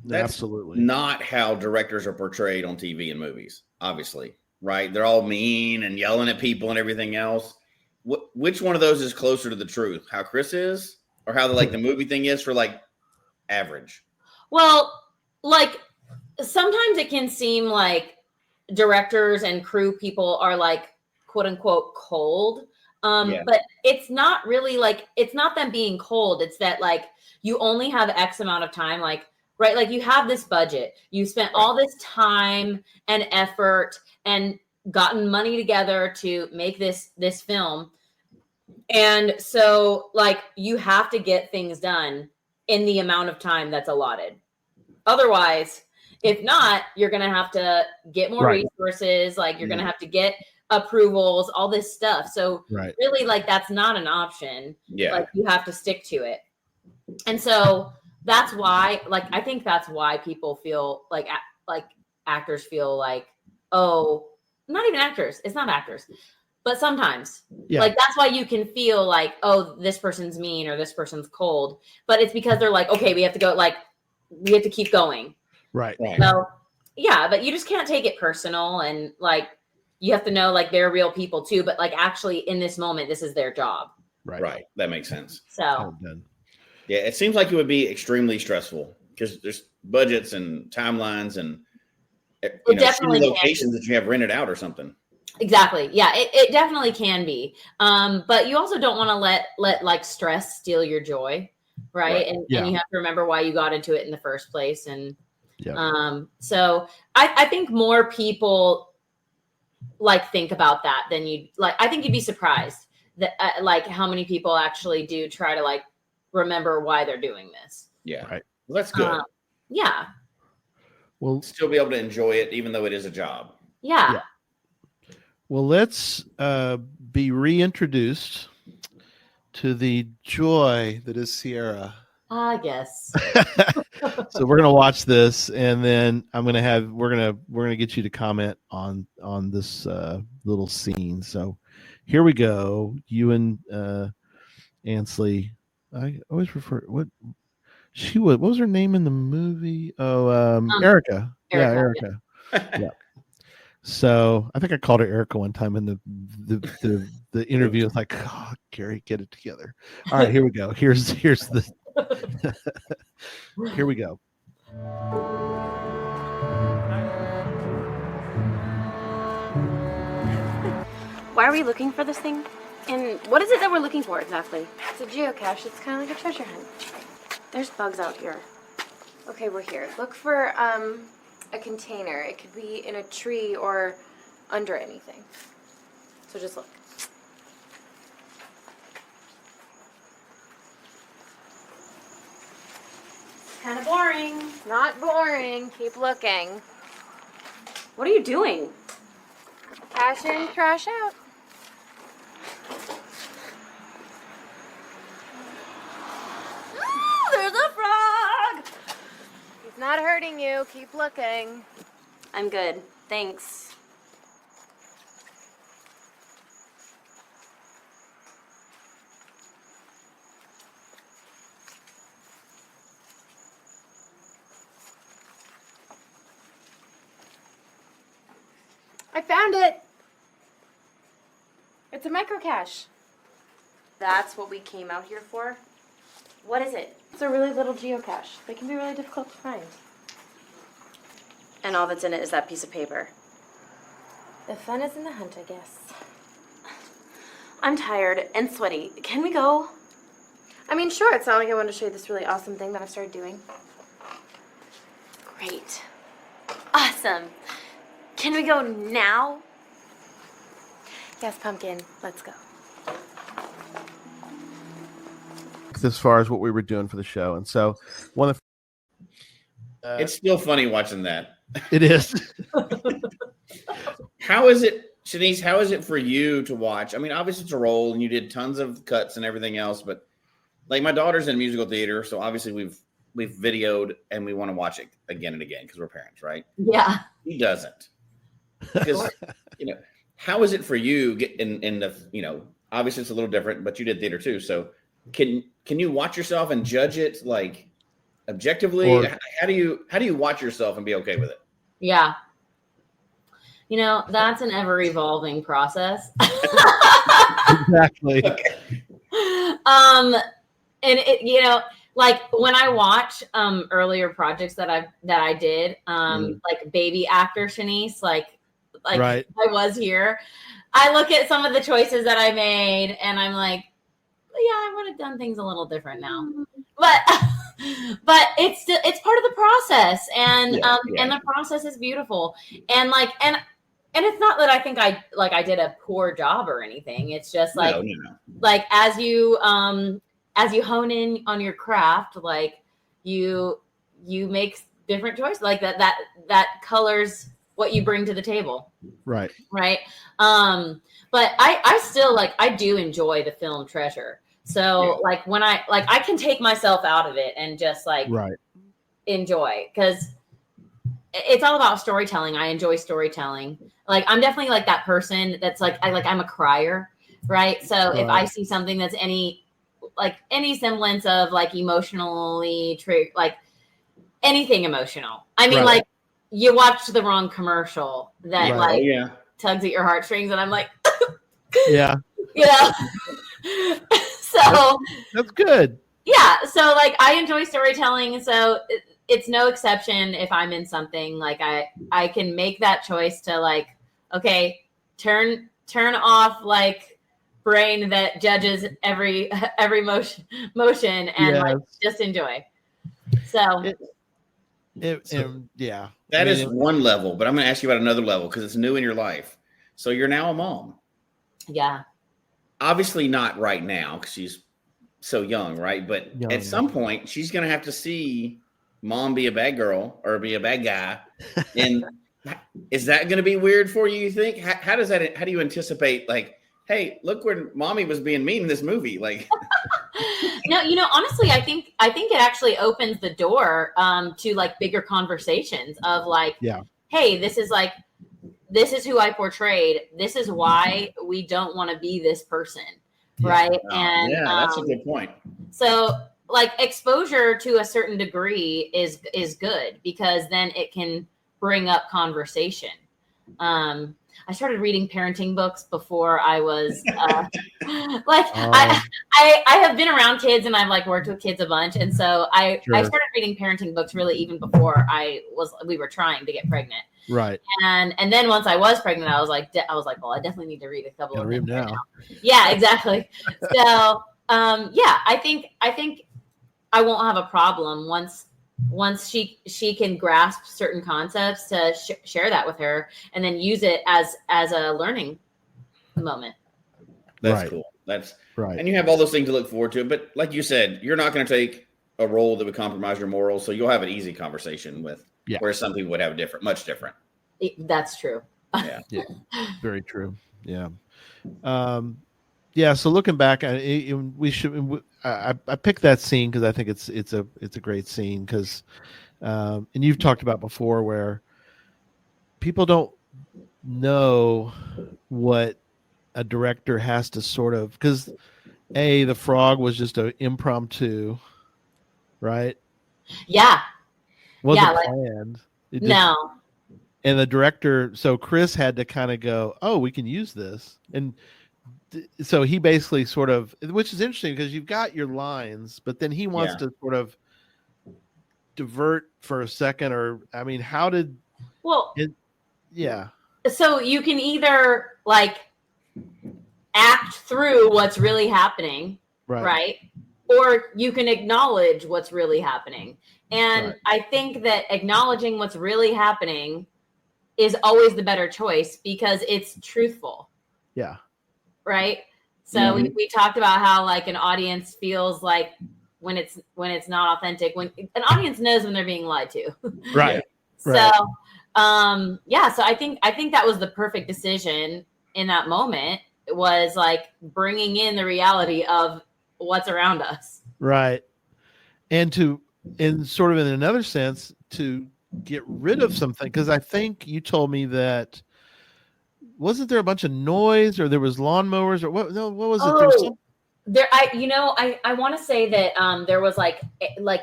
that's absolutely not how directors are portrayed on TV and movies, obviously, right? They're all mean and yelling at people and everything else. Which one of those is closer to the truth? How Chris is, or how the movie thing is for like average? Well, like sometimes it can seem like directors and crew people are like quote unquote cold. But it's not really like, it's not them being cold. It's that like you only have X amount of time, like, right? Like you have this budget, you spent all this time and effort and gotten money together to make this film. And so like you have to get things done in the amount of time that's allotted. Otherwise, if not, you're going to have to get more resources. Like you're going to have to get approvals, all this stuff. So really like, that's not an option. Yeah. Like you have to stick to it. And so that's why, like, I think that's why people feel like actors feel like, oh, not even actors. It's not actors, but sometimes like, that's why you can feel like, oh, this person's mean or this person's cold, but it's because they're like, okay, we have to go, like, we have to keep going. Right. So yeah, but you just can't take it personal. And like, you have to know like they're real people too, but like actually in this moment, this is their job. Right. That makes sense. So yeah, it seems like it would be extremely stressful because there's budgets and timelines and definitely locations that you have rented out or something. Exactly. Yeah, it definitely can be. But you also don't want to let like stress steal your joy. Right. And you have to remember why you got into it in the first place. And so I think more people like think about that than you like. I think you'd be surprised that like how many people actually do try to like remember why they're doing this. Yeah. Right. Well, that's good. Yeah. We'll still be able to enjoy it even though it is a job. Yeah. Well, let's be reintroduced to the joy that is Sierra. I guess. So we're gonna watch this, and then we're gonna get you to comment on this little scene. So here we go. You and Ansley. I always refer what was her name in the movie? Oh, Erica. Yeah, Erica. Yeah. So I think I called her Erica one time in the interview. It's like, oh, Gary, get it together. All right, here we go. Here's the here we go. Why are we looking for this thing? And what is it that we're looking for exactly? It's a geocache. It's kind of like a treasure hunt. There's bugs out here. Okay, we're here. Look for a container. It could be in a tree or under anything. So just look. Kind of boring. Not boring. Keep looking. What are you doing? Cash in, trash out. Oh, there's a frog! He's not hurting you. Keep looking. I'm good. Thanks. I found it. It's a microcache. That's what we came out here for? What is it? It's a really little geocache. They can be really difficult to find. And all that's in it is that piece of paper. The fun is in the hunt, I guess. I'm tired and sweaty. Can we go? I mean, sure. It's not like I wanted to show you this really awesome thing that I've started doing. Great. Awesome. Can we go now? Yes, Pumpkin. Let's go. As far as what we were doing for the show, and so one of it's still funny watching that. It is. How is it, Shanise? How is it for you to watch? I mean, obviously it's a role, and you did tons of cuts and everything else. But like my daughter's in musical theater, so obviously we've videoed and we want to watch it again and again because we're parents, right? Yeah. He doesn't. Because how is it for you in the obviously it's a little different, but you did theater too. So can you watch yourself and judge it like objectively? Or, how do you watch yourself and be okay with it? Yeah. That's an ever evolving process. Exactly. And it, like when I watch earlier projects that I did, like baby actor Shanise, like right. I was here. I look at some of the choices that I made and I'm like, yeah, I would have done things a little different now. But it's still, it's part of the process, and and the process is beautiful. And like and it's not that I think I did a poor job or anything. It's just like like as you hone in on your craft, like you make different choices, like that colors what you bring to the table. Right. But I still I do enjoy the film Treasure. So like when I can take myself out of it and just enjoy, because it's all about storytelling. I enjoy storytelling. Like I'm definitely like that person that's I'm a crier, right? So if I see something that's any semblance of emotionally like anything emotional, I mean like you watched the wrong commercial that tugs at your heartstrings, and I'm like, yeah, So that's good. Yeah. So I enjoy storytelling. So it's no exception if I'm in something I can make that choice to okay, turn off brain that judges every motion and just enjoy. So that is one level, but I'm going to ask you about another level because it's new in your life. So you're now a mom. Yeah. Obviously not right now because she's so young, right? But at some point, she's going to have to see mom be a bad girl or be a bad guy. And is that going to be weird for you, you think? How do you anticipate, hey, look where mommy was being mean in this movie? No, honestly, I think it actually opens the door to bigger conversations of hey, this is who I portrayed. This is why we don't want to be this person. Right. And that's a good point. So exposure to a certain degree is good because then it can bring up conversation. I started reading parenting books before I was I have been around kids and I've worked with kids a bunch. And so I started reading parenting books really even before we were trying to get pregnant. Right. And then once I was pregnant, I was like, well, I definitely need to read a couple of them now. Yeah, exactly. So, I think I won't have a problem once she can grasp certain concepts to share that with her and then use it as a learning moment. That's cool. That's right. And you have all those things to look forward to. But like you said, you're not going to take a role that would compromise your morals. So you'll have an easy conversation with where some people would have much different. That's true. Yeah. Very true. Yeah. So looking back, I picked that scene because I think it's a great scene because, and you've talked about before where people don't know what a director has to sort of, because the frog was just an impromptu, right? Yeah. Wasn't planned. No. And the director, so Chris had to kind of go, oh, we can use this. And so he basically sort of, which is interesting because you've got your lines, but then he wants to sort of divert for a second, or, I mean, how did... Well, yeah. So you can either act through what's really happening, right? Or you can acknowledge what's really happening. And I think that acknowledging what's really happening is always the better choice because it's truthful. Yeah. Right. So we talked about how an audience feels when it's not authentic, when an audience knows when they're being lied to. Right. So, so I think that was the perfect decision in that moment. It was bringing in the reality of what's around us. Right. And in sort of in another sense, to get rid of something, because I think you told me that wasn't there a bunch of noise or there was lawnmowers or what? No, what was it? I want to say that there was like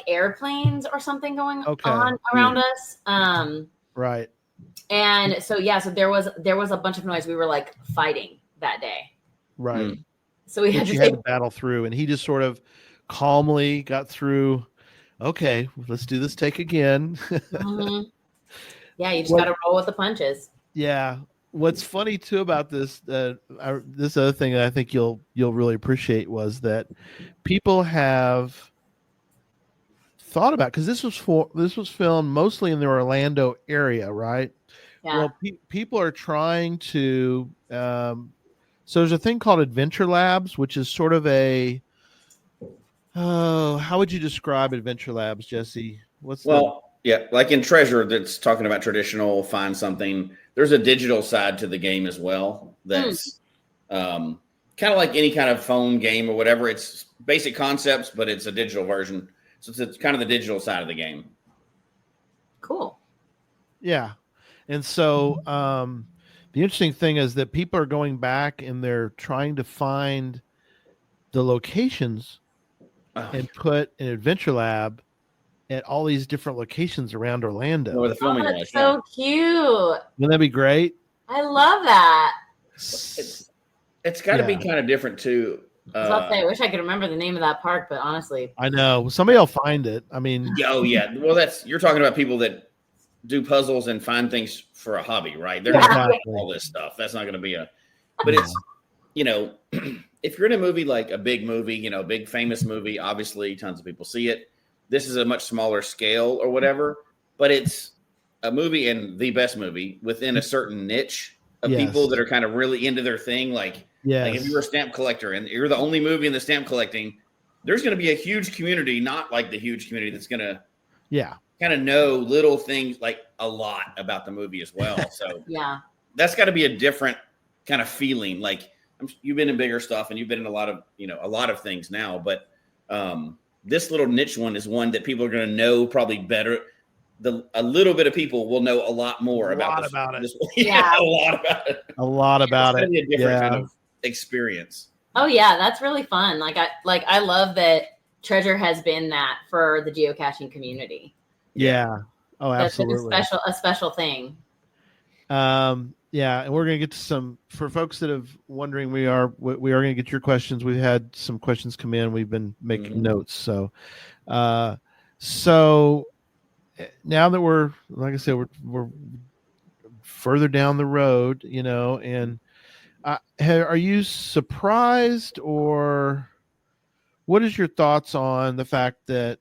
airplanes or something going on around us. Right. And so so there was a bunch of noise. We were fighting that day. Right. So we had to battle through, and he just sort of calmly got through. Okay, let's do this take again. Mm-hmm. Yeah, you just got to roll with the punches. Yeah. What's funny too about this, this other thing that I think you'll really appreciate was that people have thought about, because this was filmed mostly in the Orlando area, right? Yeah. Well, people are trying to. So there's a thing called Adventure Labs, which is sort of a. Oh, how would you describe Adventure Labs, Jesse? Yeah, like in Treasure, that's talking about traditional find something. There's a digital side to the game as well. That's kind of like any kind of phone game or whatever. It's basic concepts, but it's a digital version. So it's kind of the digital side of the game. Cool. Yeah. And so the interesting thing is that people are going back and they're trying to find the locations and put an Adventure Lab at all these different locations around Orlando. Where the filming was. That's so cute. Wouldn't that be great? I love that. It's got to be kind of different too. I wish I could remember the name of that park, but honestly, I know somebody will find it. I mean, oh yeah. Well, you're talking about people that do puzzles and find things for a hobby, right? They're not doing all this stuff. That's not going to be but it's, if you're in a movie, like a big movie, big famous movie, obviously tons of people see it. This is a much smaller scale or whatever, but it's a movie and the best movie within a certain niche of people that are kind of really into their thing. Like if you're a stamp collector and you're the only movie in the stamp collecting, there's going to be a huge community, not like the huge community that's going to kind of know little things, like a lot about the movie as well. So that's got to be a different kind of feeling. Like you've been in bigger stuff and you've been in a lot of things now, but this little niche one is one that people are going to know probably better. A little bit of people will know a lot more about it. Yeah, a lot about it. A lot about it. It's going to be a different kind of experience. Oh yeah, that's really fun. I love that Treasure has been that for the geocaching communty. Yeah. Oh, absolutely. That's been a special thing. Yeah, and we're going to get to for folks that have wondering, we are going to get your questions. We've had some questions come in. We've been making notes. So now that we're, like I said, we're further down the road, and are you surprised, or what is your thoughts on the fact that,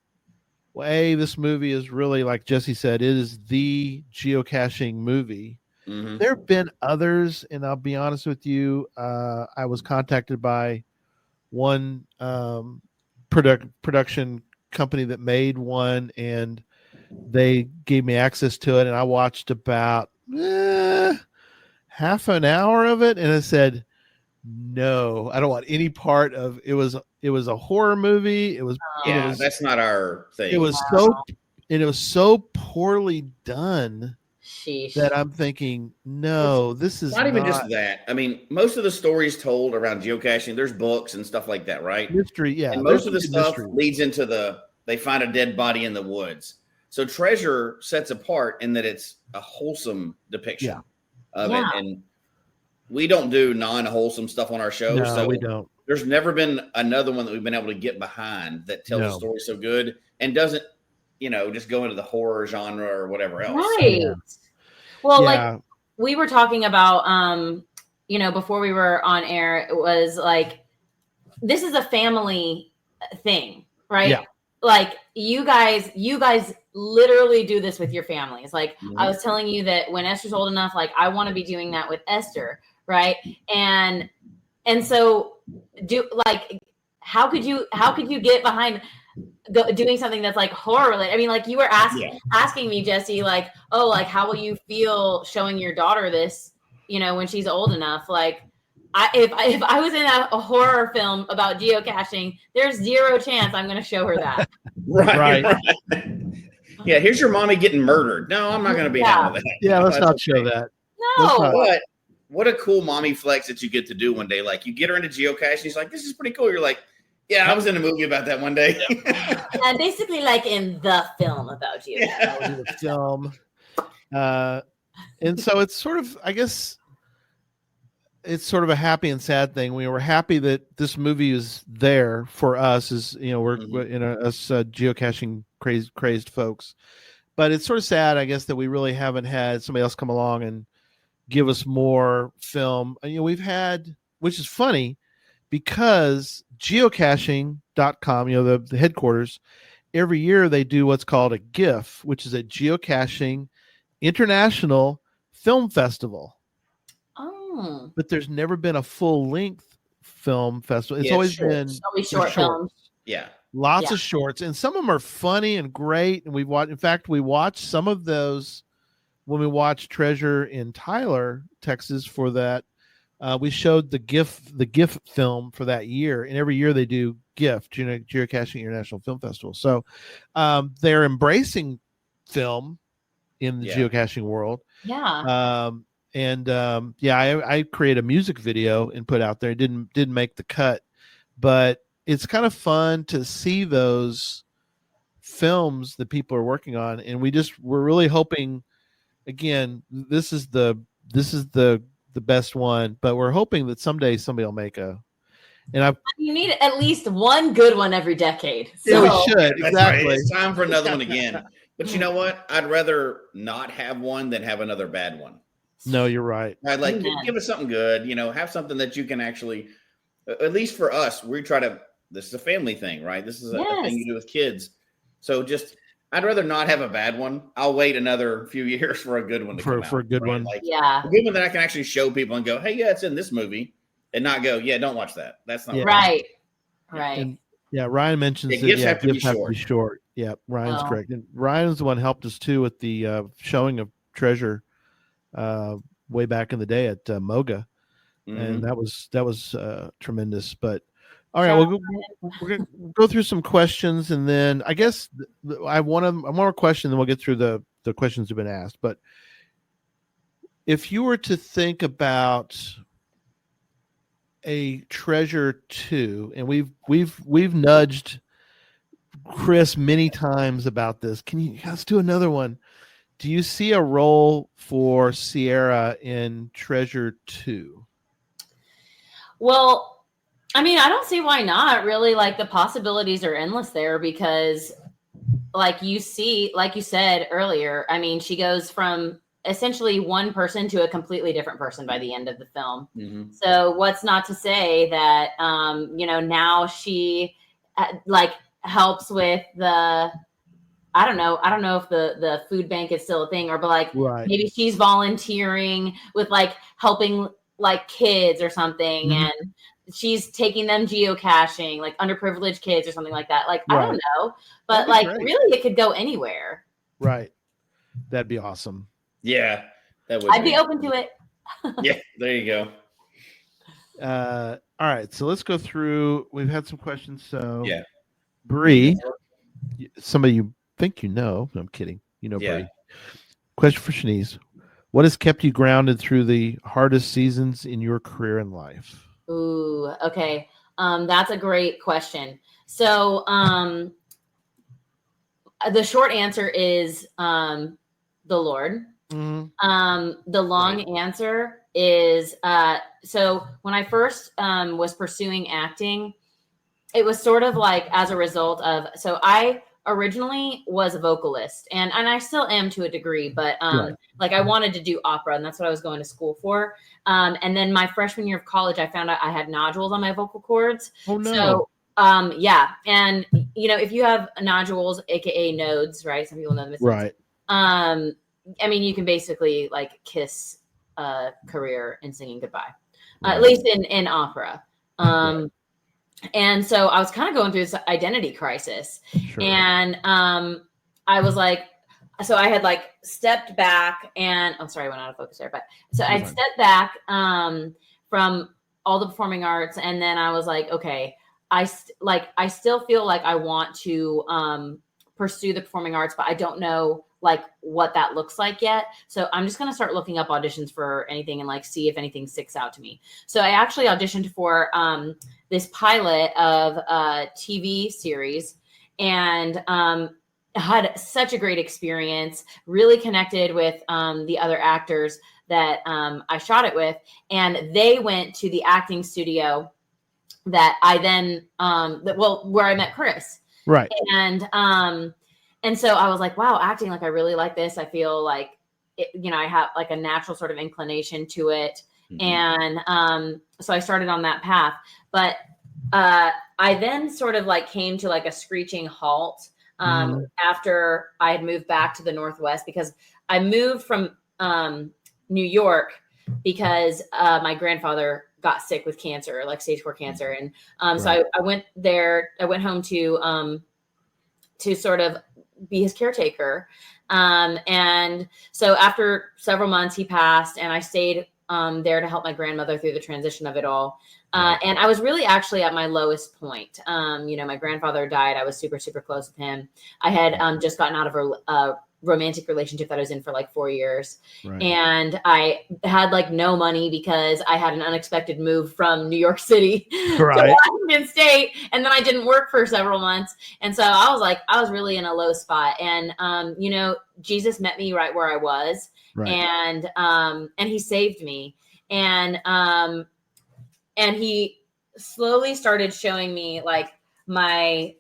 this movie is really, like Jesse said, it is the geocaching movie. Mm-hmm. There have been others, and I'll be honest with you, I was contacted by one production company that made one, and they gave me access to it, and I watched about half an hour of it, and I said, no, I don't want any part of it. It was a horror movie. That's not our thing. It was so poorly done. Sheesh. That I'm thinking, no, this is not even just that. I mean, most of the stories told around geocaching, there's books and stuff like that, right? Mystery, yeah. And most of the stuff leads into they find a dead body in the woods. So Treasure sets apart in that it's a wholesome depiction of it. And we don't do non-wholesome stuff on our show. No, so we don't. There's never been another one that we've been able to get behind that tells the story so good and doesn't, just go into the horror genre or whatever else. Right. Well, like we were talking about, before we were on air, it was like, this is a family thing, right? Yeah. Like you guys literally do this with your families. Like I was telling you that when Esther's old enough, like I want to be doing that with Esther. Right. And so how could you get behind doing something that's like horror related? I mean, like you were asking me, Jesse, like, oh, like how will you feel showing your daughter this, when she's old enough? Like if I was in a horror film about geocaching, there's zero chance I'm going to show her that. Right. Yeah. Here's your mommy getting murdered. No, I'm not going to be down with that. Yeah. Let's not show that. No. But what a cool mommy flex that you get to do one day. Like you get her into geocaching. She's like, this is pretty cool. You're like, yeah, I was in a movie about that one day. Yeah, basically like in the film about you. Yeah, the film. And so it's sort of, I guess, it's sort of a happy and sad thing. We were happy that this movie is there for us, as you know, we're us geocaching crazed folks. But it's sort of sad, I guess, that we really haven't had somebody else come along and give us more film. We've had, which is funny, because geocaching.com, the headquarters, every year they do what's called a GIF, which is a Geocaching International Film Festival. Oh. But there's never been a full-length film festival. It's always been short films. Yeah. Lots of shorts, and some of them are funny and great. And we watched some of those when we watched Treasure in Tyler, Texas for that. We showed the GIF film for that year, and every year they do GIF, Geocaching International Film Festival. So they're embracing film in the geocaching world. Yeah. I create a music video and put out there. It didn't make the cut, but it's kind of fun to see those films that people are working on, and we're really hoping. Again, this is the best one, but we're hoping that someday somebody will make a. You need at least one good one every decade. So. Yeah, we should. Exactly. Right. It's time for another one again. But you know what? I'd rather not have one than have another bad one. No, you're right. I'd like give us something good. Have something that you can actually, at least for us, we try to. This is a family thing, right? This is a thing you do with kids. So I'd rather not have a bad one. I'll wait another few years for a good one to come out. For a good one. Like, a good one that I can actually show people and go, hey, yeah, it's in this movie. And not go, yeah, don't watch that. That's not right. Right. And, Ryan mentions that gifts have to be short. Yeah, Ryan's correct. And Ryan's the one who helped us too with the showing of Treasure way back in the day at Moga. And that was tremendous. But all right, we're going to go through some questions, and then I guess I have one more question, then we'll get through the questions that have been asked. But if you were to think about a Treasure 2, and we've nudged Chris many times about this, let's do another one. Do you see a role for Sierra in Treasure 2? Well, I mean, I don't see why not, really. Like, the possibilities are endless there because, like you said earlier, I mean, she goes from essentially one person to a completely different person by the end of the film. Mm-hmm. So what's not to say that, now she helps with I don't know if the food bank is still a thing but maybe she's volunteering with helping kids or something. Mm-hmm. And she's taking them geocaching, underprivileged kids or something like that. I don't know, but really it could go anywhere. Right. That'd be awesome. Yeah, that would. I'd be open to it. Yeah, there you go. All right, so let's go through. We've had some questions. So yeah, Bree, somebody you think you know. No, I'm kidding. Bree. Question for Shanise: what has kept you grounded through the hardest seasons in your career and life? Ooh, okay. That's a great question. So, the short answer is the Lord. Mm-hmm. The long answer is so when I first was pursuing acting, it was sort of as a result of, so I originally was a vocalist and I still am to a degree, but I wanted to do opera, and that's what I was going to school for. And then my freshman year of college, I found out I had nodules on my vocal cords. Oh no. So yeah. And if you have nodules, aka nodes, right? Some people know them. Right. I mean, you can basically kiss a career in singing goodbye, at least in opera. And so I was kind of going through this identity crisis. Sure. And I was so I had stepped back and sorry, I went out of focus there, but so I stepped back from all the performing arts. And then I was okay, I still feel like I want to pursue the performing arts, but I don't know what that looks like yet. So I'm just going to start looking up auditions for anything and see if anything sticks out to me. So I actually auditioned for this pilot of a TV series and had such a great experience, really connected with the other actors. that I shot it with, and they went to the acting studio that I then where I met Chris. Right. And so I was like, wow, acting, like I really like this. I feel like it, I have like a natural sort of inclination to it. Mm-hmm. And so I started on that path. But I then sort of like came to like a screeching halt after I had moved back to the Northwest, because I moved from New York because my grandfather got sick with cancer, like stage 4 cancer. And so I went there, I went home to sort of be his caretaker. And so after several months he passed, and I stayed there to help my grandmother through the transition of it all. And I was really actually at my lowest point. My grandfather died. I was super, super close with him. I had just gotten out of a romantic relationship that I was in for like 4 years. Right. And I had like no money because I had an unexpected move from New York City to Washington State. And then I didn't work for several months. And so I was really in a low spot. And, Jesus met me right where I was. Right. And he saved me. And he slowly started showing me like my,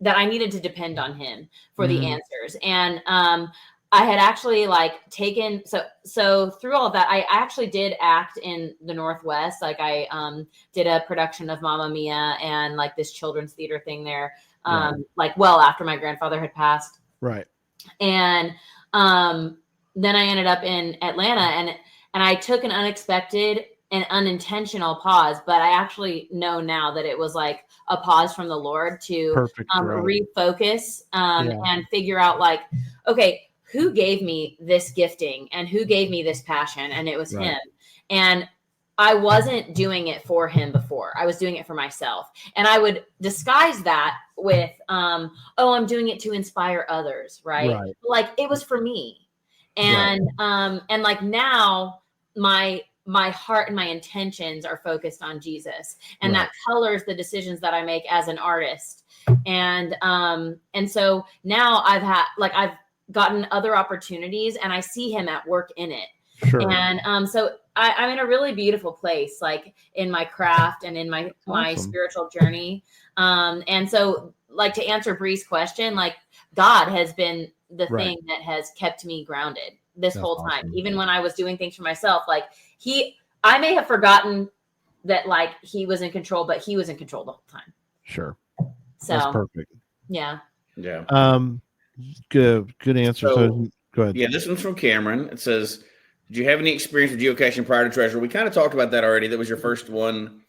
that I needed to depend on him for the answers. And I had actually like taken, so through all of that, I actually did act in the Northwest. Like I did a production of Mamma Mia and like this children's theater thing there, like well after my grandfather had passed. Right. And then I ended up in Atlanta, and I took an unexpected and unintentional pause, but I actually know now that it was like a pause from the Lord to refocus and figure out like, okay, who gave me this gifting and who gave me this passion? And it was him. And I wasn't doing it for him before. I was doing it for myself. And I would disguise that with, I'm doing it to inspire others. Right. Like it was for me. And, and like now my heart and my intentions are focused on Jesus, and that colors the decisions that I make as an artist. And so now I've gotten other opportunities, and I see him at work in it. Sure. And so I'm in a really beautiful place, like in my craft and in my spiritual journey. And so like to answer Bree's question, like God has been the thing that has kept me grounded this whole time. Even when I was doing things for myself, like I may have forgotten that like he was in control, but he was in control the whole time. Sure. So that's perfect. Yeah. Yeah. Good answer. So go ahead. Yeah. This one's from Cameron. It says, did you have any experience with geocaching prior to Treasure? We kind of talked about that already. That was your first one.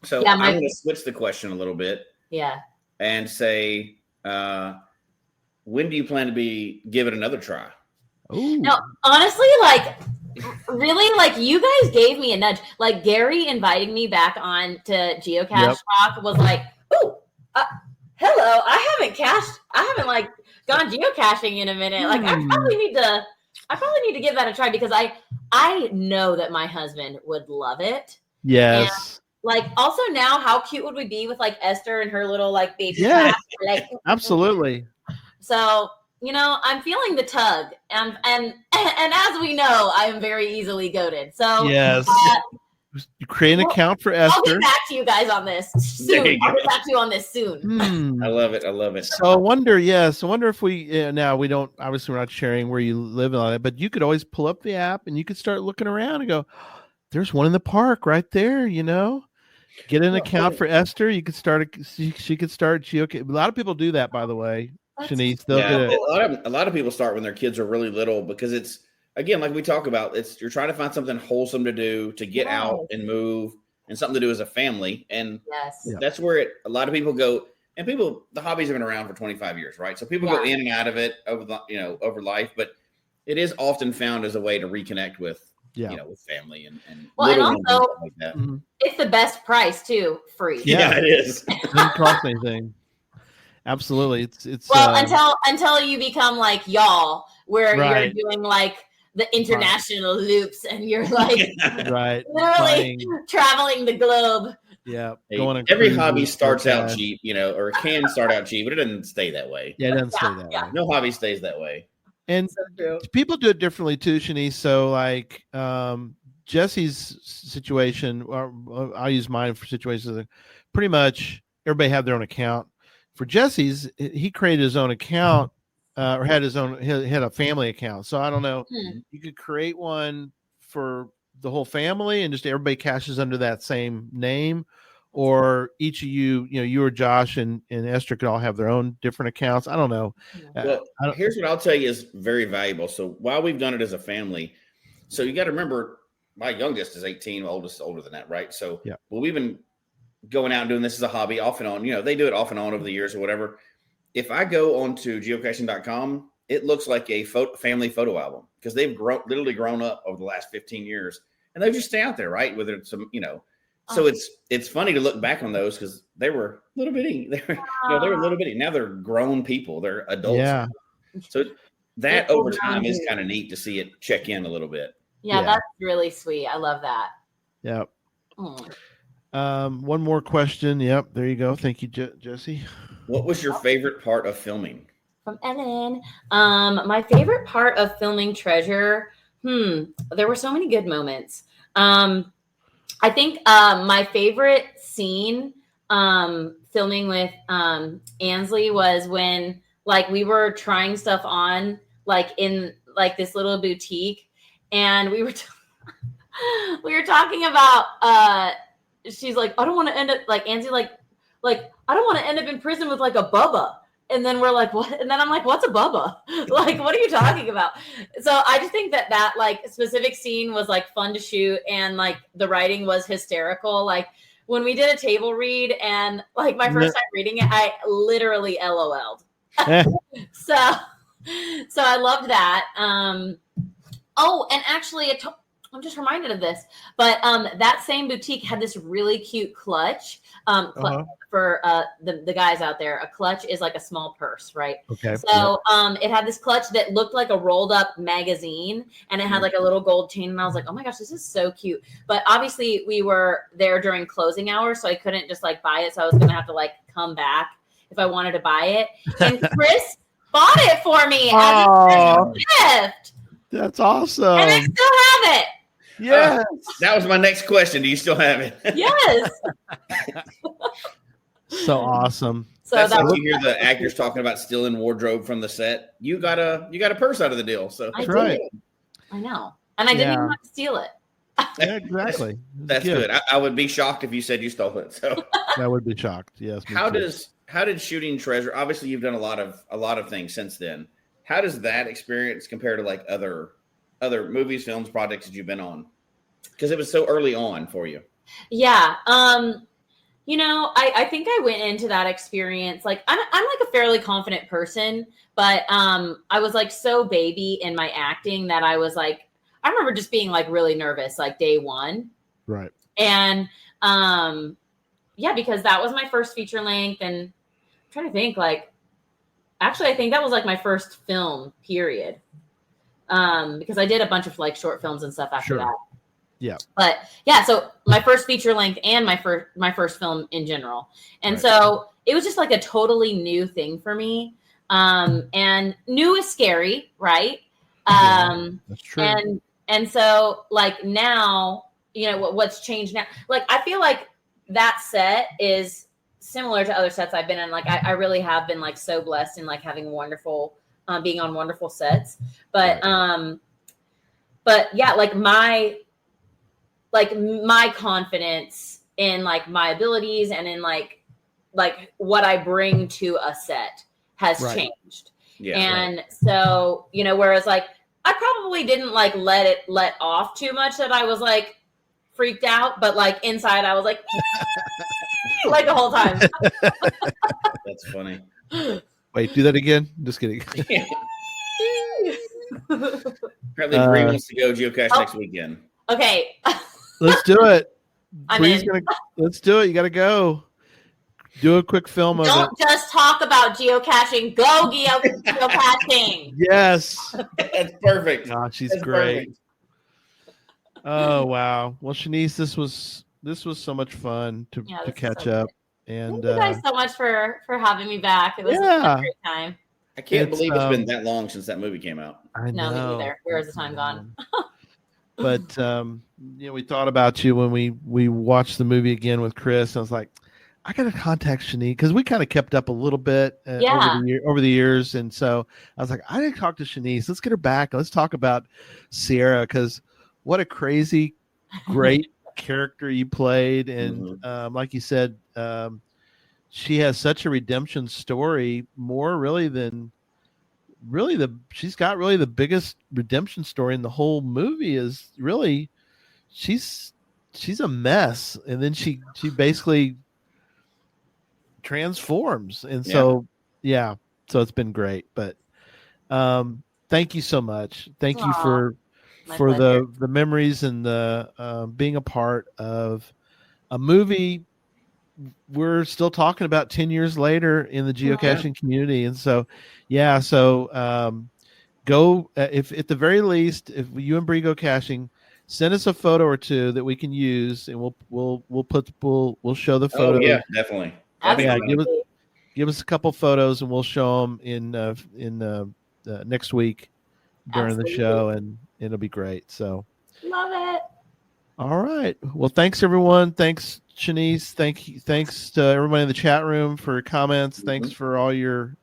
So I'm going to switch the question a little bit. Yeah. And say, when do you plan to give it another try? Ooh. No, honestly, like really, like you guys gave me a nudge. Like Gary inviting me back on to Geocache Talk was like, "Ooh, hello! I haven't like gone geocaching in a minute. Like I probably need to give that a try, because I know that my husband would love it. Yes. And, like also now, how cute would we be with like Esther and her little like baby cat? Like absolutely. So. I'm feeling the tug, and as we know, I am very easily goaded. So yes, you create an account for Esther. I'll get back to you guys on this soon. I'll get back to you on this soon. I love it. So I wonder if we now we don't, obviously we're not sharing where you live and all that, but you could always pull up the app and you could start looking around and go, there's one in the park right there. Get an account for Esther. You could start. She could start geocaching. A lot of people do that, by the way. Shanise, a lot of people start when their kids are really little, because it's, again, like we talk about, you're trying to find something wholesome to do, to get out and move, and something to do as a family. And that's where a lot of people go. And the hobbies have been around for 25 years, right? So people go in and out of it over life, but it is often found as a way to reconnect with, with family and also like that. It's the best price too, free. Yeah, it is. It doesn't cost anything. Absolutely. It's until you become like y'all, where you're doing like the international loops, and you're like literally traveling the globe. Yeah. Every hobby starts out cheap, or it can start out cheap, but it doesn't stay that way. Yeah, it doesn't stay that way. No hobby stays that way. And people do it differently too, Shanise. So like Jesse's situation, or I'll use mine for situations. Pretty much everybody had their own account. For Jesse's, he created his own account or had his own. He had a family account. So I don't know. You could create one for the whole family, and just everybody caches under that same name. Or each of you, you or Josh and Esther could all have their own different accounts. I don't know. Well, here's what I'll tell you is very valuable. So while we've done it as a family, so you got to remember, my youngest is 18, my oldest is older than that, right? So well, we've been going out and doing this as a hobby off and on. They do it off and on over the years or whatever. If I go onto geocaching.com, it looks like a family photo album because they've literally grown up over the last 15 years, and they just stay out there, right? Whether it's some, So it's funny to look back on those because they were little bitty. They were little bitty. Now they're grown people. They're adults. Yeah. So that over time is kind of neat to see it check in a little bit. Yeah, that's really sweet. I love that. Yep. One more question. Yep. There you go. Thank you, Jesse. What was your favorite part of filming? From Ellen. My favorite part of filming Treasure. There were so many good moments. I think my favorite scene filming with Ansley was when we were trying stuff on in this little boutique, and we were talking about she's like, I don't want to end up Ansley I don't want to end up in prison with a bubba. And then we're like, what? And then I'm like, what's a bubba? What are you talking about? So I just think that specific scene was fun to shoot. And the writing was hysterical. When we did a table read and my first time reading it, I literally LOL'd. So I loved that. Oh, and actually I'm just reminded of this, but that same boutique had this really cute clutch. For the guys out there, a clutch is like a small purse, right? Okay. So it had this clutch that looked like a rolled up magazine, and it had a little gold chain, and I was like, oh my gosh, this is so cute. But obviously we were there during closing hours, so I couldn't just buy it. So I was gonna have to come back if I wanted to buy it. And Chris bought it for me as a gift. That's awesome. And I still have it. Yes. That was my next question. Do you still have it? Yes. So awesome. So that's like you hear the actors talking about stealing wardrobe from the set. You got a purse out of the deal. So that's right. I know. And I didn't even have to steal it. Yeah, exactly. That's good. I would be shocked if you said you stole it. So I would be shocked. Yes. How did shooting Treasure? Obviously, you've done a lot of things since then. How does that experience compare to other movies, films, projects that you've been on? Because it was so early on for you. Yeah. I think I went into that experience I'm a fairly confident person, but I was so baby in my acting that I was I remember just being really nervous day one. Right. And because that was my first feature length, and I'm trying to think actually I think that was my first film period. Because I did a bunch of short films and stuff after that. Yeah. But yeah, so my first feature length and my first film in general. And so it was just a totally new thing for me. And new is scary, right? That's true. And so now, what's changed now? I feel that set is similar to other sets I've been in. I really have been so blessed in having wonderful being on wonderful sets, but yeah, my confidence in my abilities and in what I bring to a set has changed. Yeah. And so, whereas I probably didn't let off too much that I was freaked out, but inside I was the whole time. That's funny. Wait, do that again? Just kidding. Apparently, Bree wants to go geocache next weekend. Okay. Let's do it. Let's do it. You got to go. Do a quick film of it. Don't just talk about geocaching. Go geocaching. Yes. That's perfect. God, she's great. Perfect. Oh, wow. Well, Shanise, this was so much fun to catch up. And thank you guys so much for having me back. It was a great time. I can't believe it's been that long since that movie came out. I know. No, me neither. Where has the time gone? But we thought about you when we watched the movie again with Chris. I was like, I got to contact Shanise because we kind of kept up a little bit over the years, and so I was like, I didn't talk to Shanise. Let's get her back. Let's talk about Sierra because what a crazy, great character you played, and like you said, she has such a redemption story. She's got the biggest redemption story in the whole movie. Is really she's a mess, and then she basically transforms, and so it's been great. But thank you so much. Thank you for the memories and the being a part of a movie we're still talking about 10 years later in the geocaching community. And so go if at the very least, if you and Bree go caching, send us a photo or two that we can use, and we'll show the photo. Oh, yeah, definitely. Give us a couple photos, and we'll show them in next week during the show, and it'll be great. So love it. All right. Well, thanks everyone. Thanks, Shanise. Thanks to everybody in the chat room for your comments. Thanks for all your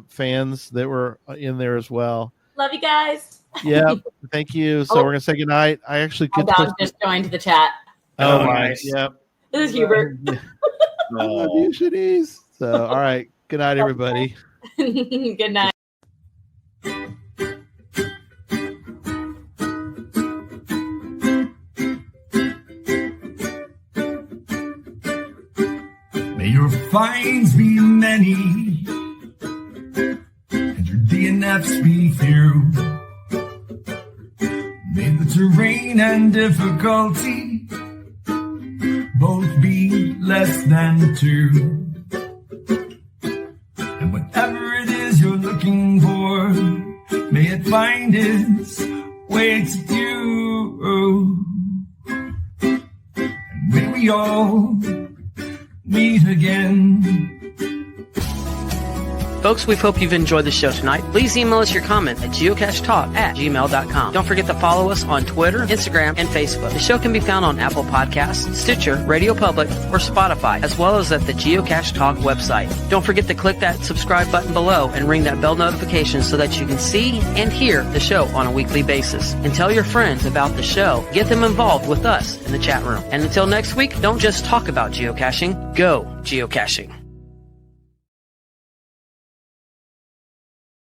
fans that were in there as well. Love you guys. Yeah. Thank you. So we're gonna say goodnight. I actually just joined the chat. Oh, nice. Yep. This is Hubert. I love you, Shanise. So all right. Good night, everybody. Good night. May your finds be many, and your DNFs be few. May the terrain and difficulty both be less than 2. And whatever it is you're looking for, may it find its way to you. And may we all meet again. Folks, we hope you've enjoyed the show tonight. Please email us your comment at geocachetalk@gmail.com. Don't forget to follow us on Twitter, Instagram, and Facebook. The show can be found on Apple Podcasts, Stitcher, Radio Public, or Spotify, as well as at the Geocache Talk website. Don't forget to click that subscribe button below and ring that bell notification so that you can see and hear the show on a weekly basis. And tell your friends about the show. Get them involved with us in the chat room. And until next week, don't just talk about geocaching, go geocaching.